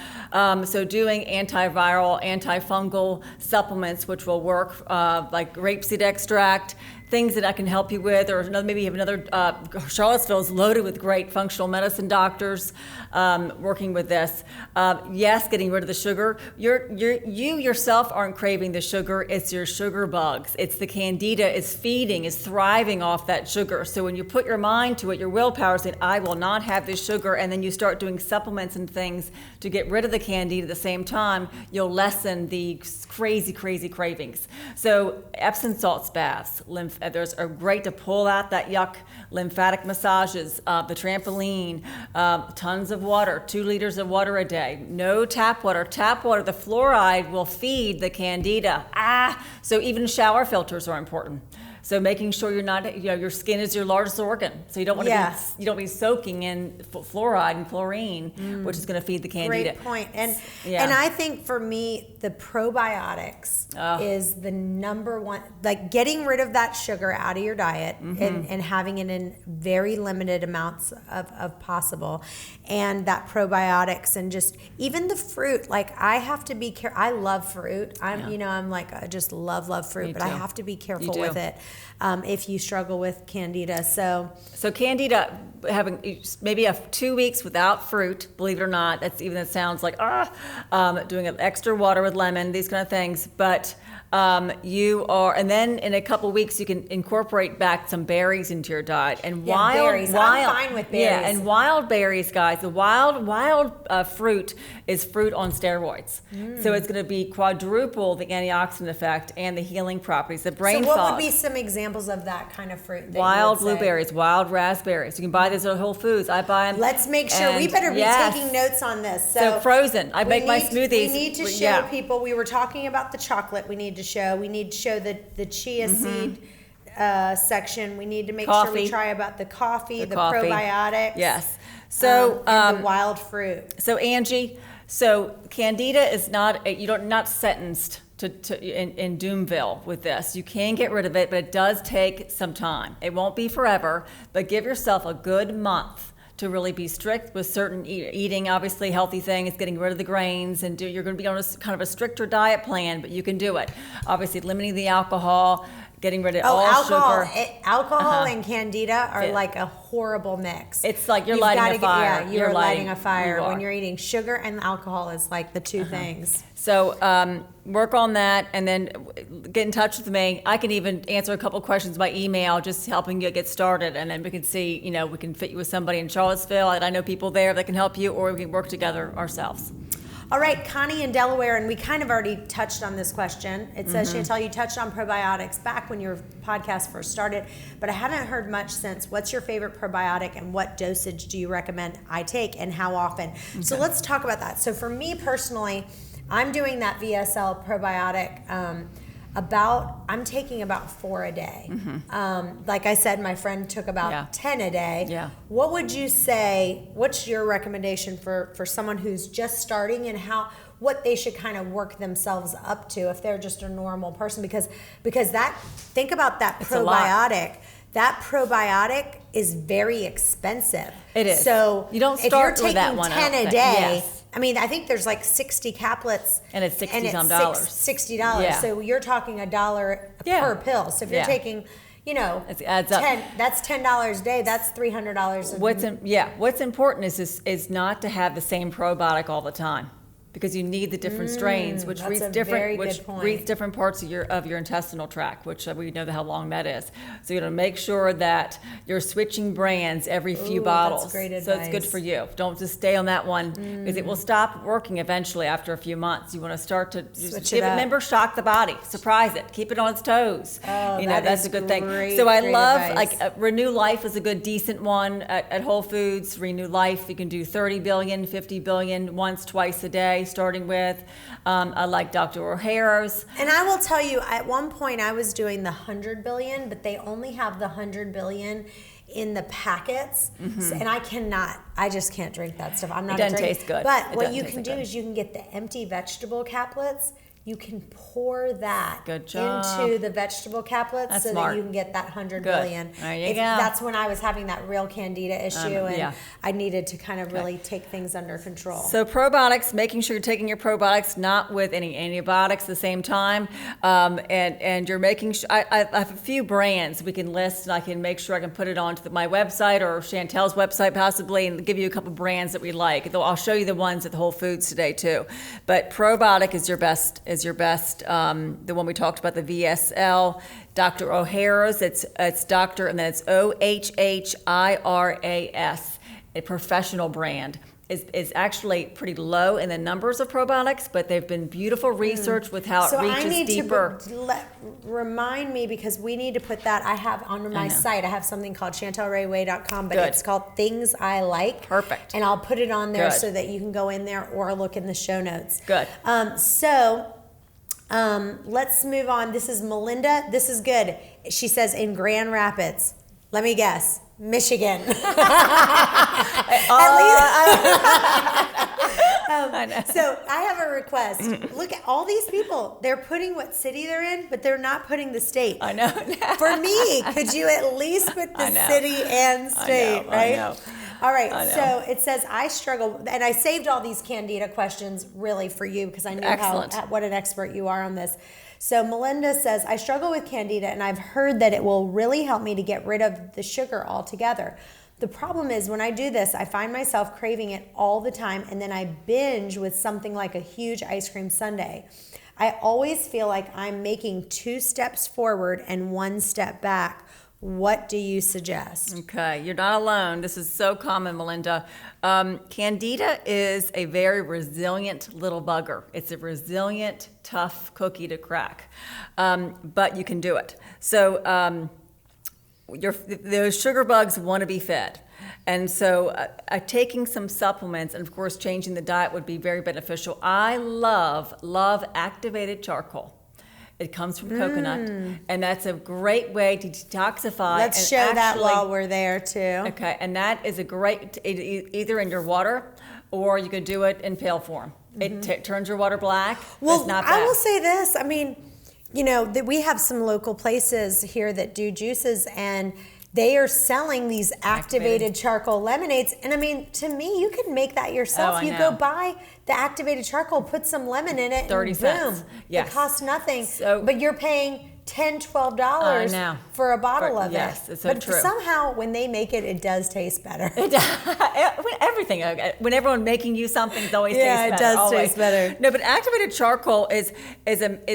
So doing antiviral, antifungal supplements, which will work, like rapeseed extract, things that I can help you with, or maybe you have another. Charlottesville is loaded with great functional medicine doctors working with this. Yes, getting rid of the sugar. You yourself aren't craving the sugar. It's your sugar bugs. It's the candida. It's feeding. It's thriving off that sugar. So when you put your mind to it, your willpower saying, "I will not have this sugar," and then you start doing supplements and things to get rid of the candida at the same time, you'll lessen the crazy cravings. So Epsom salts baths, those are great to pull out that yuck. Lymphatic massages, the trampoline, tons of water, 2 liters of water a day. No tap water. Tap water, the fluoride will feed the candida. So even shower filters are important. So making sure you're not, your skin is your largest organ. So you don't want to be soaking in fluoride and fluorine, which is going to feed the candida. Great point. And I think for me, the probiotics is the number one, like getting rid of that sugar out of your diet and having it in very limited amounts of possible. And that probiotics and just even the fruit, like I have to be careful. I love fruit. I'm like, I just love fruit, but I have to be careful with it. If you struggle with candida. So candida, having maybe 2 weeks without fruit, believe it or not, that sounds like doing extra water with lemon, these kind of things, but and then in a couple of weeks you can incorporate back some berries into your diet. And berries. I'm fine with berries. Yeah, and wild berries, guys. The wild fruit is fruit on steroids. So it's going to be quadruple the antioxidant effect and the healing properties. The brain fog. So what would be some examples of that kind of fruit? Wild blueberries, wild raspberries. You can buy these at Whole Foods. I buy them. Let's make sure we better be taking notes on this. So frozen. I make my smoothies. We need to show people. We were talking about the chocolate. We need to show the chia seed section. We need to make sure we try about the coffee, the probiotics. Yes. So and the wild fruit. So Angie, candida is you're not sentenced in Doomville with this. You can get rid of it, but it does take some time. It won't be forever, but give yourself a good month to really be strict with certain eating, obviously healthy things, getting rid of the grains, and you're going to be on a kind of a stricter diet plan, but you can do it. Obviously limiting the alcohol, getting rid of all sugar. Alcohol and candida are like a horrible mix. It's like you're lighting a fire. You're lighting a fire. When you're eating sugar and alcohol is like the two things. So work on that, and then get in touch with me. I can even answer a couple questions by email, just helping you get started, and then we can see, we can fit you with somebody in Charlottesville, and I know people there that can help you, or we can work together ourselves. All right, Connie in Delaware, and we kind of already touched on this question. It says, Chantel, you touched on probiotics back when your podcast first started, but I haven't heard much since. What's your favorite probiotic, and what dosage do you recommend I take, and how often? Okay. So let's talk about that. So for me personally, I'm doing that VSL probiotic. I'm taking about 4 a day. Like I said, my friend took about 10 a day. Yeah. What would you say, what's your recommendation for someone who's just starting, and what they should kind of work themselves up to if they're just a normal person? Because think about that probiotic. That probiotic is very expensive. It is. So you don't start with that one. If you're taking 10 a day, I mean, I think there's like 60 caplets. And it's $60. $60. Yeah. So you're talking $1 per pill. So if you're taking, it adds up. That's $10 a day. That's $300. What's important is not to have the same probiotic all the time, because you need the different strains, which reach different parts of your intestinal tract, which we know how long that is. So make sure that you're switching brands every few bottles. That's great advice. So it's good for you. Don't just stay on that one, because it will stop working eventually after a few months. You want to start to switch it up. Remember, shock the body, surprise it, keep it on its toes. That's a good thing. So I love advice. Renew Life is a good decent one at Whole Foods. Renew Life, you can do 30 billion, 50 billion once, twice a day. Starting with, I like Dr. O'Hara's. And I will tell you, at one point I was doing the 100 billion, but they only have the 100 billion in the packets. So, and I just can't drink that stuff. I'm not It doesn't taste good. But what you can do is you can get the empty vegetable caplets. You can pour that into the vegetable caplets. That's so smart. that you can get that 100 billion. There you go. That's when I was having that real candida issue, and yeah. I needed to kind of really take things under control. So probiotics, making sure you're taking your probiotics not with any antibiotics at the same time, and you're making sure. I have a few brands we can list, and I can make sure I can put it onto my website or Chantel's website possibly, and give you a couple brands that we like. Though I'll show you the ones at the Whole Foods today too. But probiotic is your best. The one we talked about, the VSL, Dr. O'Hara's. It's Dr. and then it's OHHIRAS, a professional brand. Is actually pretty low in the numbers of probiotics, but they've been beautiful research with how it reaches deeper. Remind me, because we need to put that. I have on my site. I have something called chantelrayway.com, but it's called Things I Like. Perfect. And I'll put it on there so that you can go in there or look in the show notes. Good. Let's move on. This is Melinda. This is good. She says in Grand Rapids. Let me guess. Michigan. I know. So I have a request. Look at all these people. They're putting what city they're in, but they're not putting the state. I know. For me, could you at least put the city and state, right? I know. All right, so it says, I struggle, and I saved all these Candida questions really for you because I knew what an expert you are on this. So Melinda says, I struggle with Candida, and I've heard that it will really help me to get rid of the sugar altogether. The problem is when I do this, I find myself craving it all the time, and then I binge with something like a huge ice cream sundae. I always feel like I'm making 2 steps forward and 1 step back. What do you suggest? Okay, you're not alone. This is so common, Melinda. Candida is a very resilient little bugger. It's a resilient, tough cookie to crack, but you can do it. So those sugar bugs want to be fed. And so taking some supplements and, of course, changing the diet would be very beneficial. I love activated charcoal. It comes from coconut, and that's a great way to detoxify. Let's show that while we're there, too. Okay, and that is a great, either in your water, or you could do it in pill form. It turns your water black. Well, it's not bad. I will say this. I mean, we have some local places here that do juices, and they are selling these activated charcoal lemonades. And I mean, to me, you can make that yourself. You go buy the activated charcoal, put some lemon in it, 30 and cents. boom. Yes. It costs nothing. So, but you're paying $10, $12 for a bottle of it. Yes, it's so true. But somehow, when they make it, it does taste better. It does. Everything. When everyone's making you something, it always tastes better. Yeah, it does taste better. No, but activated charcoal is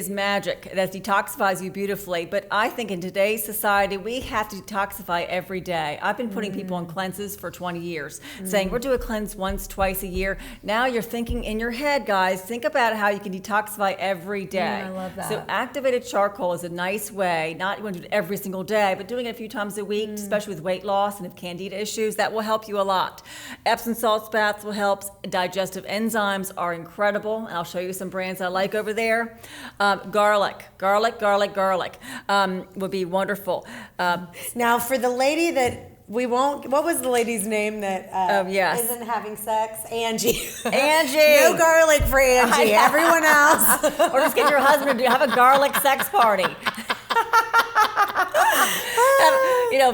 magic. That detoxifies you beautifully. But I think in today's society, we have to detoxify every day. I've been putting people on cleanses for 20 years, saying we're doing a cleanse once, twice a year. Now you're thinking in your head, guys, think about how you can detoxify every day. I love that. So activated charcoal is a nice nice way, not you want to do it every single day, but doing it a few times a week, especially with weight loss and if candida issues, that will help you a lot. Epsom salt baths will help. Digestive enzymes are incredible. I'll show you some brands I like over there. Garlic would be wonderful. Now, for the lady that what was the lady's name that isn't having sex? Angie. No garlic for Angie. Everyone else. Or just get your husband to have a garlic sex party.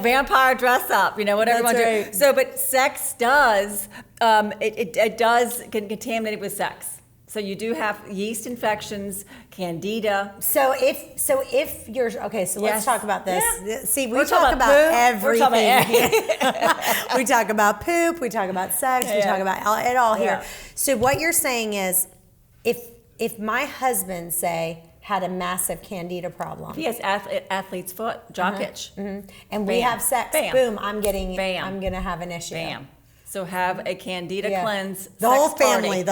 Vampire dress up, whatever you want to do. So, but sex does, it does can contaminate it with sex. So you do have yeast infections, candida. So if you're okay, so let's talk about this. Yeah. See, we talk about everything. We talk about poop. We talk about sex. We talk about it all here. So what you're saying is, if my husband had a massive candida problem, he has athlete's foot, jock itch, and we have sex, boom, I'm gonna have an issue. Bam. So have a candida cleanse. The whole family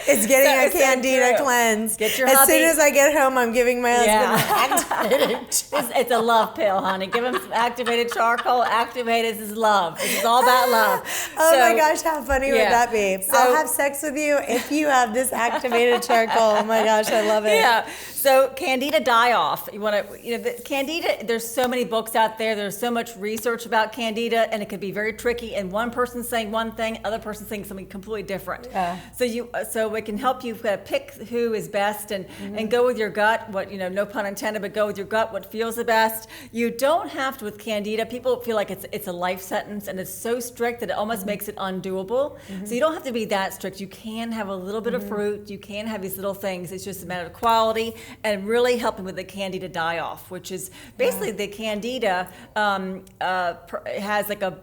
is getting a candida cleanse. Get your as hubby. soon as I get home, I'm giving my husband it's a love pill, honey. Give him some activated charcoal. Activated is love. This is all about love. My gosh, how funny would that be? So, I'll have sex with you if you have this activated charcoal. Oh my gosh, I love it. Yeah. So candida die-off. You want to, the candida. There's so many books out there. There's so much research about candida, and it can be very tricky. And one person's saying one thing, other person's saying something completely different. So it can help you pick who is best and go with your gut. No pun intended, but go with your gut. What feels the best. You don't have to with candida. People feel like it's a life sentence, and it's so strict that it almost makes it undoable. So you don't have to be that strict. You can have a little bit of fruit. You can have these little things. It's just a matter of quality and really helping with the candida die-off, which is basically the candida has like a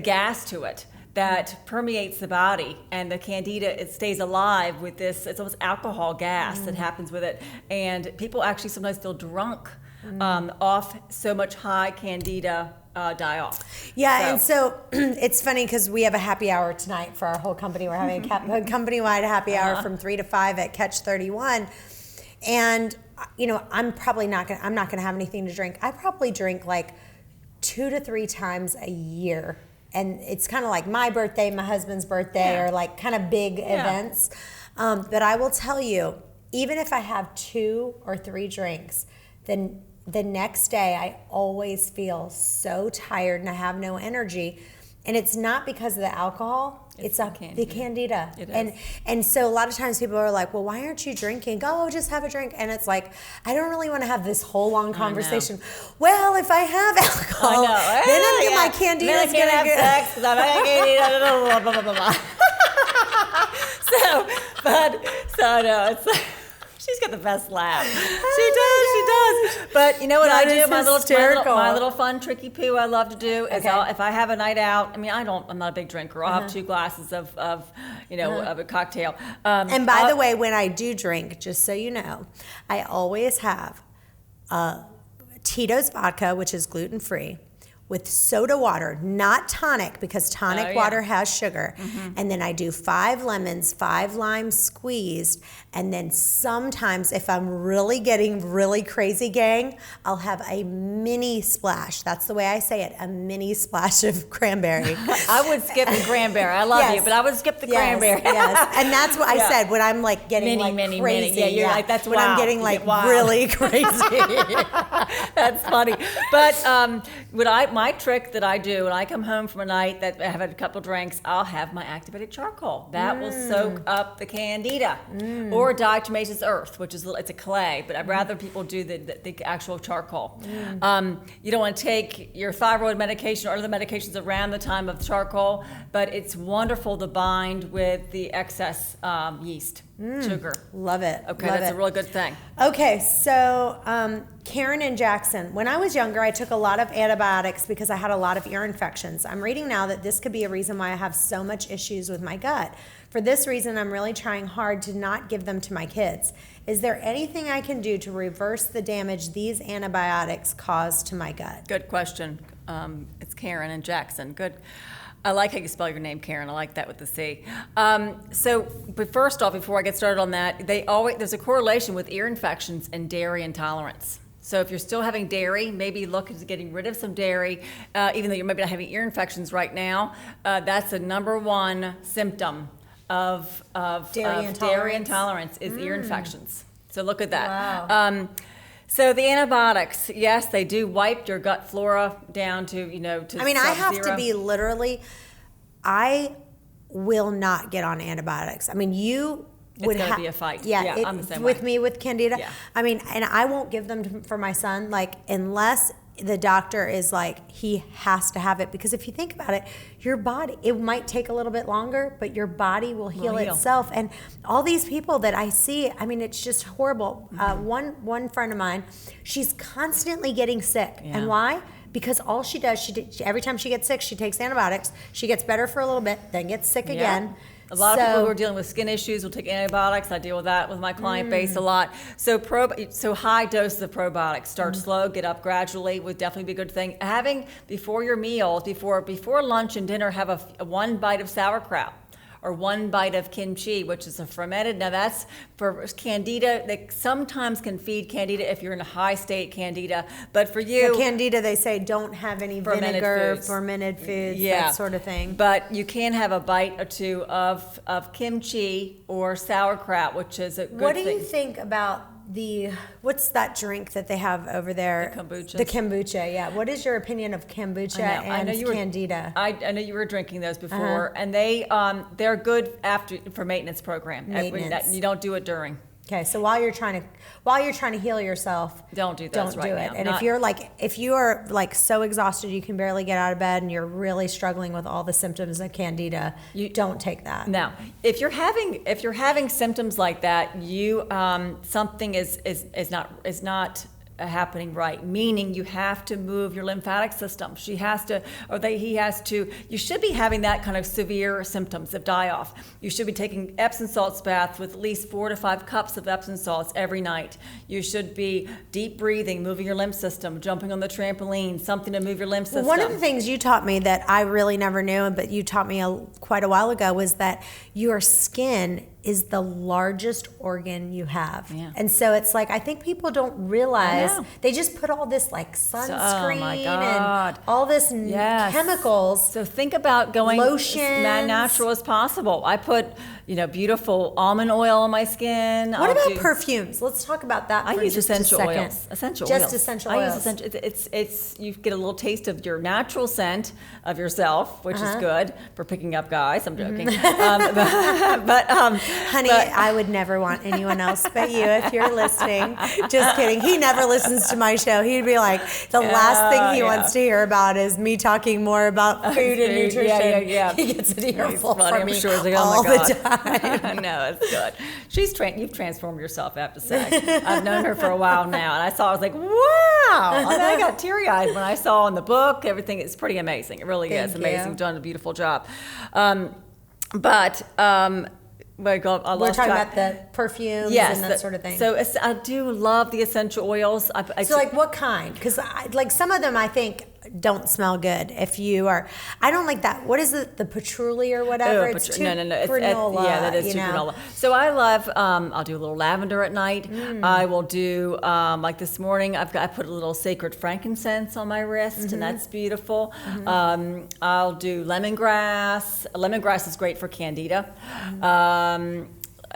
gas to it that permeates the body, and the candida, it stays alive with this. It's almost alcohol gas that happens with it, and people actually sometimes feel drunk off so much high candida die-off. And so it's funny because we have a happy hour tonight for our whole company. We're having a company-wide happy hour from 3 to 5 at Catch 31, and I'm probably not gonna have anything to drink. I probably drink like 2 to 3 times a year, and it's kind of like my birthday, my husband's birthday, or like kind of big events. But I will tell you, even if I have 2 or 3 drinks, then the next day I always feel so tired and I have no energy. And it's not because of the alcohol, it's the candida. It is. And so a lot of times people are like, well, why aren't you drinking? Oh, just have a drink. And it's like, I don't really want to have this whole long conversation. Well, if I have alcohol, then my candida's going to get... sex because I'm blah, blah, blah, blah, blah. So no, it's like... She's got the best laugh. She does. But you know what I do? My little fun tricky poo I love to do is if I have a night out. I'm not a big drinker. I'll have 2 glasses of a cocktail. And by the way, when I do drink, just so you know, I always have Tito's vodka, which is gluten free, with soda water, not tonic, because tonic water has sugar. And then I do 5 lemons, 5 limes squeezed, and then sometimes if I'm really getting really crazy, gang, I'll have a mini splash. That's the way I say it, a mini splash of cranberry. I would skip the cranberry. I love you, but I would skip the cranberry. And that's what I said when I'm like getting crazy. Yeah, you're like, that's when I'm getting like really crazy. That's funny. But my trick that I do when I come home from a night that I have had a couple drinks, I'll have my activated charcoal. That will soak up the candida. Or diatomaceous earth, which is it's a clay, but I'd rather people do the actual charcoal. You don't want to take your thyroid medication or other medications around the time of charcoal, but it's wonderful to bind with the excess yeast. Sugar. Love it. Okay, that's a really good thing. Okay, so Karen and Jackson, when I was younger, I took a lot of antibiotics because I had a lot of ear infections. I'm reading now that this could be a reason why I have so much issues with my gut. For this reason, I'm really trying hard to not give them to my kids. Is there anything I can do to reverse the damage these antibiotics cause to my gut? Good question. It's Karen and Jackson. Good. I like how you spell your name, Karen. I like that with the C. But first off, before I get started on that, there's a correlation with ear infections and dairy intolerance. So if you're still having dairy, maybe look into getting rid of some dairy, even though you're maybe not having ear infections right now. That's the number one symptom of dairy intolerance is ear infections. So look at that. Wow. So the antibiotics, yes, they do wipe your gut flora down to to I mean, I have to sub-zero. be literally, I will not get on antibiotics. I mean, you would It's gonna be a fight. Yeah, Yeah, I'm the same with way. me with Candida. Yeah. I mean, and I won't give them for my son, like, unless the doctor is like, he has to have it. Because if you think about it, your body, it might take a little bit longer, but your body will heal itself. And all these people that I see, I mean, it's just horrible. One friend of mine, she's constantly getting sick. Yeah. And why? Because all she does, every time she gets sick, she takes antibiotics. She gets better for a little bit, then gets sick again. A lot of people who are dealing with skin issues will take antibiotics. I deal with that with my client base a lot. So high doses of probiotics. Start slow, get up gradually would definitely be a good thing. Having before your meals, before lunch and dinner, have a one bite of sauerkraut or one bite of kimchi, which is a fermented. Now that's for Candida. They sometimes can feed Candida if you're in a high state Candida, but for you, Candida, they say don't have any Fermented vinegar, foods. fermented foods, that sort of thing. But you can have a bite or two of kimchi or sauerkraut, which is a good thing. What do you think about what's that drink that they have over there? The kombuchas? The kombucha, yeah. What is your opinion of kombucha and Candida? I know you were drinking those before, and they're good for maintenance program. Maintenance. You don't do it during. Okay, so while you're trying to heal yourself, Don't do those don't do right it. now. And if you are like so exhausted you can barely get out of bed and you're really struggling with all the symptoms of Candida, don't take that. No, if you're having symptoms like that, something is not happening right. Meaning you have to move your lymphatic system. He has to. You should be having that kind of severe symptoms of die-off. You should be taking Epsom salts baths with at least 4 to 5 cups of Epsom salts every night. You should be deep breathing, moving your lymph system, jumping on the trampoline, something to move your lymph system. One of the things you taught me that I really never knew, but you taught me quite a while ago, was that your skin is the largest organ you have. Yeah. And so it's like, I think people don't realize, they just put all this like sunscreen Oh my God. and all this chemicals. So think about going Lotions. as natural as possible. I put, beautiful almond oil on my skin. What about perfumes? Let's talk about that. I for use just essential a second. oils. Essential just oils. essential I oils. use essential. It's you get a little taste of your natural scent of yourself, which is good for picking up guys. I'm joking. Honey, I would never want anyone else but you if you're listening. Just kidding. He never listens to my show. He'd be like, the last thing he wants to hear about is me talking more about food and nutrition. Yeah. He gets an earful Funny, from I'm me sure. It's like, all oh my God. the time. No, it's good. You've transformed yourself, I have to say. I've known her for a while now, and I was like, wow. I got teary-eyed when I saw in the book everything. It's pretty amazing. It really is amazing. you. You've done a beautiful job. My God, I We're lost talking track. about the perfumes and that sort of thing. So I do love the essential oils. So like what kind? Because like some of them I think don't smell good. If you are, I don't like that. What is it? The patchouli or whatever? It's too no. granola. That is too granola. So I love. I'll do a little lavender at night. I will do like this morning. I put a little sacred frankincense on my wrist, and that's beautiful. I'll do lemongrass. Lemongrass is great for Candida.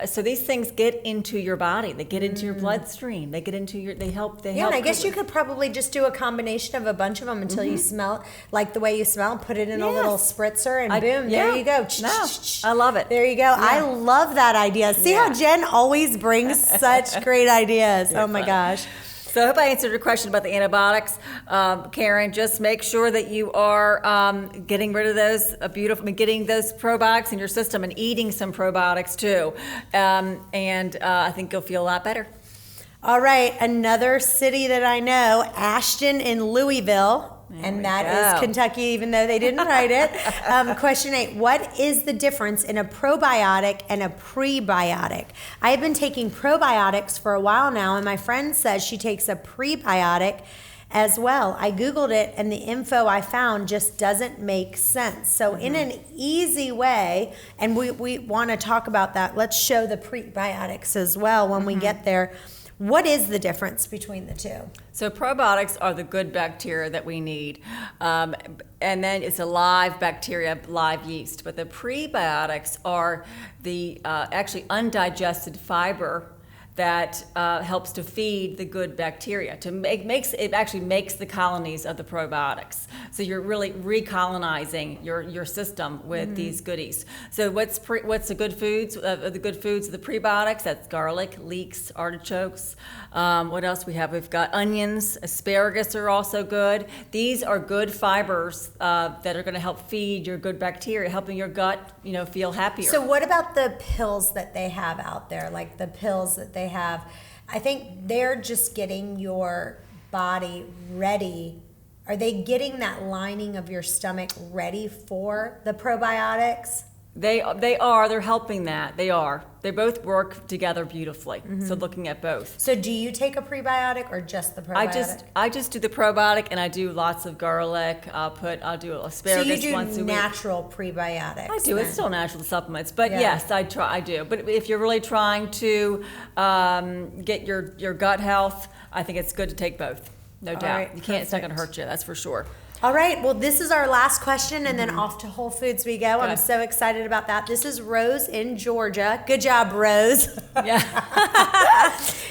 So these things get into your body. They get into your bloodstream. They get into your. They help. And I guess you could probably just do a combination of a bunch of them until you smell like the way you smell. Put it in a little spritzer, and boom, there you go. No, I love it. There you go. I love that idea. See how Jen always brings such great ideas. Oh my gosh. So I hope I answered your question about the antibiotics, Karen. Just make sure that you are getting rid of those getting those probiotics in your system and eating some probiotics too. And I think you'll feel a lot better. All right, another city that I know, Ashton in Louisville. And that is Kentucky, even though they didn't write it. Question 8, what is the difference in a probiotic and a prebiotic? I have been taking probiotics for a while now, and my friend says she takes a prebiotic, as well. I Googled it and the info I found just doesn't make sense. So in an easy way, and we want to talk about that, let's show the prebiotics as well when we get there. What is the difference between the two? So probiotics are the good bacteria that we need. And then it's a live bacteria, live yeast. But the prebiotics are the actually undigested fiber that helps to feed the good bacteria. It actually makes the colonies of the probiotics. So you're really recolonizing your system with these goodies. So what's the good foods? The good foods of the prebiotics? That's garlic, leeks, artichokes. What else we have? We've got onions, asparagus are also good. These are good fibers that are going to help feed your good bacteria, helping your gut, feel happier. So what about the pills that they have out there? Like the pills that they have, I think they're just getting your body ready. Are they getting that lining of your stomach ready for the probiotics? They are. They're helping that. They are. They both work together beautifully. So looking at both. So do you take a prebiotic or just the probiotic? I just do the probiotic, and I do lots of garlic. I'll do asparagus once a week. So you do natural prebiotics? I do. Then. It's still natural supplements, but yes, I do. But if you're really trying to get your gut health, I think it's good to take both. No doubt. Right, It's not going to hurt you. That's for sure. All right, well, this is our last question, and then off to Whole Foods we go. Good. I'm so excited about that. This is Rose in Georgia. Good job, Rose. Yeah.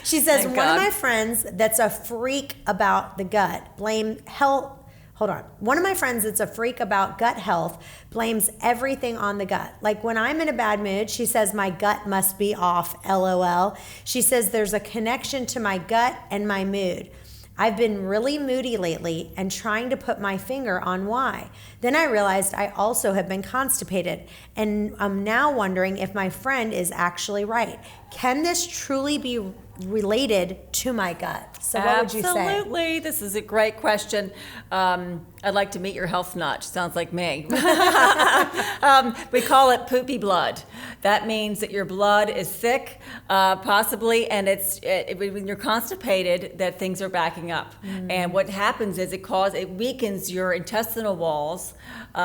She says, Thank one of God. my friends that's a freak about the gut One of my friends that's a freak about gut health blames everything on the gut. Like when I'm in a bad mood, she says my gut must be off, LOL. She says there's a connection to my gut and my mood. I've been really moody lately and trying to put my finger on why. Then I realized I also have been constipated, and I'm now wondering if my friend is actually right. Can this truly be related to my gut? So what would you say? Absolutely. This is a great question. I'd like to meet your health nut. Sounds like me. We call it poopy blood. That means that your blood is thick, possibly, and when you're constipated, that things are backing up. And what happens is it weakens your intestinal walls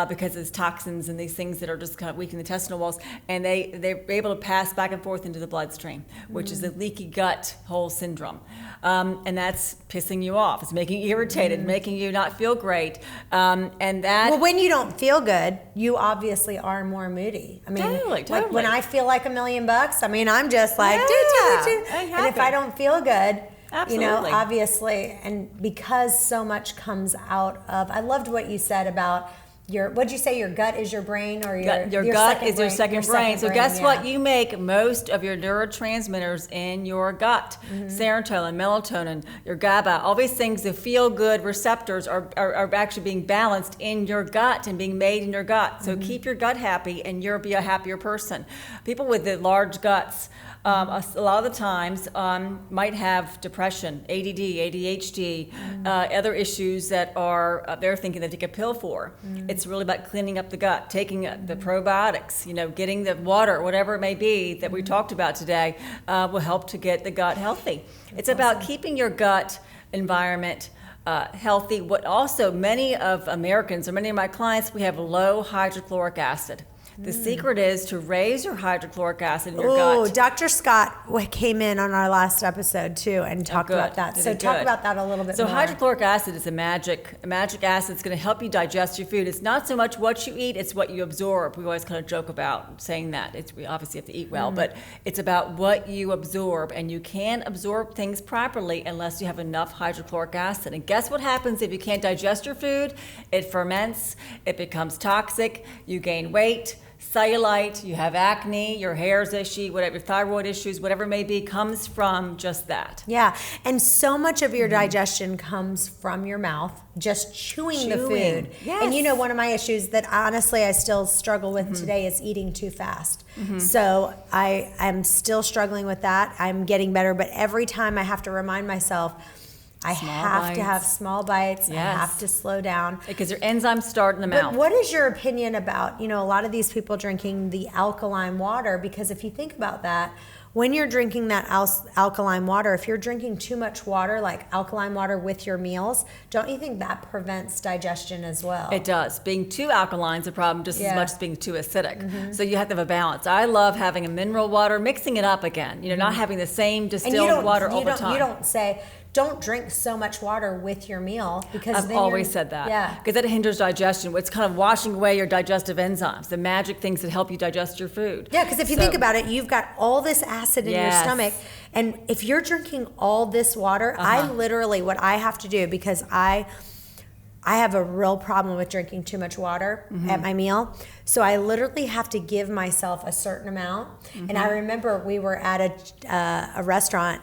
because there's toxins and these things that are just kind of weaken the intestinal walls, and they're able to pass back and forth into the bloodstream, which is the leaky gut hole syndrome. And that's pissing you off. It's making you irritated, making you not feel great. Well, when you don't feel good, you obviously are more moody. I mean, Totally. Like when I feel like $1 million, I mean, I'm just like, and if I don't feel good, Absolutely. Obviously, and because so much comes out of, I loved what you said about what'd you say, your gut is your brain, or your gut is your second brain. So guess what? You make most of your neurotransmitters in your gut. Serotonin, melatonin, your GABA, all these things, the feel-good receptors are actually being balanced in your gut and being made in your gut. So keep your gut happy and you'll be a happier person. People with the large guts, a lot of the times might have depression, ADD, ADHD, other issues that they're thinking they take a pill for. It's really about cleaning up the gut, taking the probiotics, getting the water, whatever it may be that we talked about today, will help to get the gut healthy. It's about keeping your gut environment healthy. What also many of Americans, or many of my clients, we have low hydrochloric acid. The secret is to raise your hydrochloric acid in your gut. Oh, Dr. Scott came in on our last episode too and talked about that. So talk about that a little bit more. So hydrochloric acid is a magic acid. It's going to help you digest your food. It's not so much what you eat, it's what you absorb. We always kind of joke about saying that. We obviously have to eat well, but it's about what you absorb, and you can't absorb things properly unless you have enough hydrochloric acid. And guess what happens if you can't digest your food? It ferments, it becomes toxic, you gain weight, cellulite, you have acne, your hair's ishy, whatever, thyroid issues, whatever it may be, comes from just that. Yeah, and so much of your digestion comes from your mouth, just chewing the food. Yes. And one of my issues that honestly I still struggle with today is eating too fast. So I'm still struggling with that. I'm getting better, but every time I have to remind myself, I have to have small bites. Yes. I have to slow down. Because your enzymes start in the mouth. But what is your opinion about, a lot of these people drinking the alkaline water? Because if you think about that, when you're drinking that alkaline water, if you're drinking too much water, like alkaline water with your meals, don't you think that prevents digestion as well? It does. Being too alkaline is a problem just as much as being too acidic. So you have to have a balance. I love having a mineral water, mixing it up again, not having the same distilled water all the time. You don't say, don't drink so much water with your meal, because I've always said that. Yeah. Because that hinders digestion. It's kind of washing away your digestive enzymes, the magic things that help you digest your food. Yeah, because if you think about it, you've got all this acid in your stomach. And if you're drinking all this water, I literally, what I have to do, because I have a real problem with drinking too much water at my meal. So I literally have to give myself a certain amount. And I remember we were at a restaurant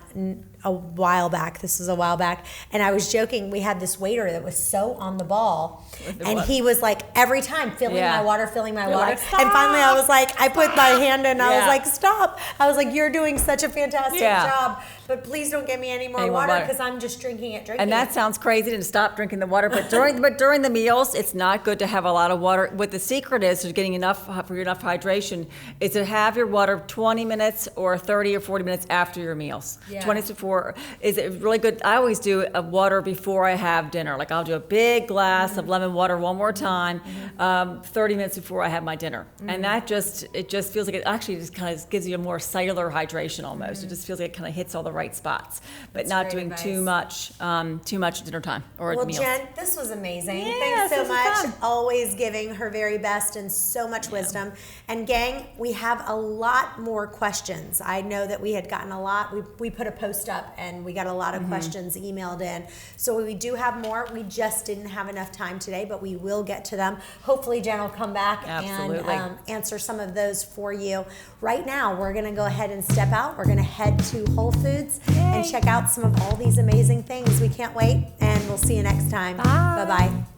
a while back. This was a while back. And I was joking. We had this waiter that was so on the ball. And he was like, every time, filling my water. You're And like, finally I was like, I put my hand in and I was like, stop. I was like, you're doing such a fantastic job. But please don't give me any more water, because I'm just drinking it. And that sounds crazy to stop drinking the water. But during the meals, it's not good to have a lot of water. What the secret is to getting enough hydration is to have your water 20 minutes or 30 or 40 minutes after your meals. 20 to 4 is it really good. I always do a water before I have dinner. Like I'll do a big glass of lemon water one more time, 30 minutes before I have my dinner. And that it just feels like it actually just kind of gives you a more cellular hydration almost. It just feels like it kind of hits all the right spots, but not doing too much dinner time or meals. Well, Jen, this was amazing. Yes, Thanks so much. fun. Always giving her very best and so much wisdom. And gang, we have a lot more questions. I know that we had gotten a lot. We put a post up and we got a lot of questions emailed in. So we do have more. We just didn't have enough time today, but we will get to them. Hopefully Jen will come back and answer some of those for you. Right now, we're going to go ahead and step out. We're going to head to Whole Foods and check out some of all these amazing things. We can't wait, and we'll see you next time. Bye-bye.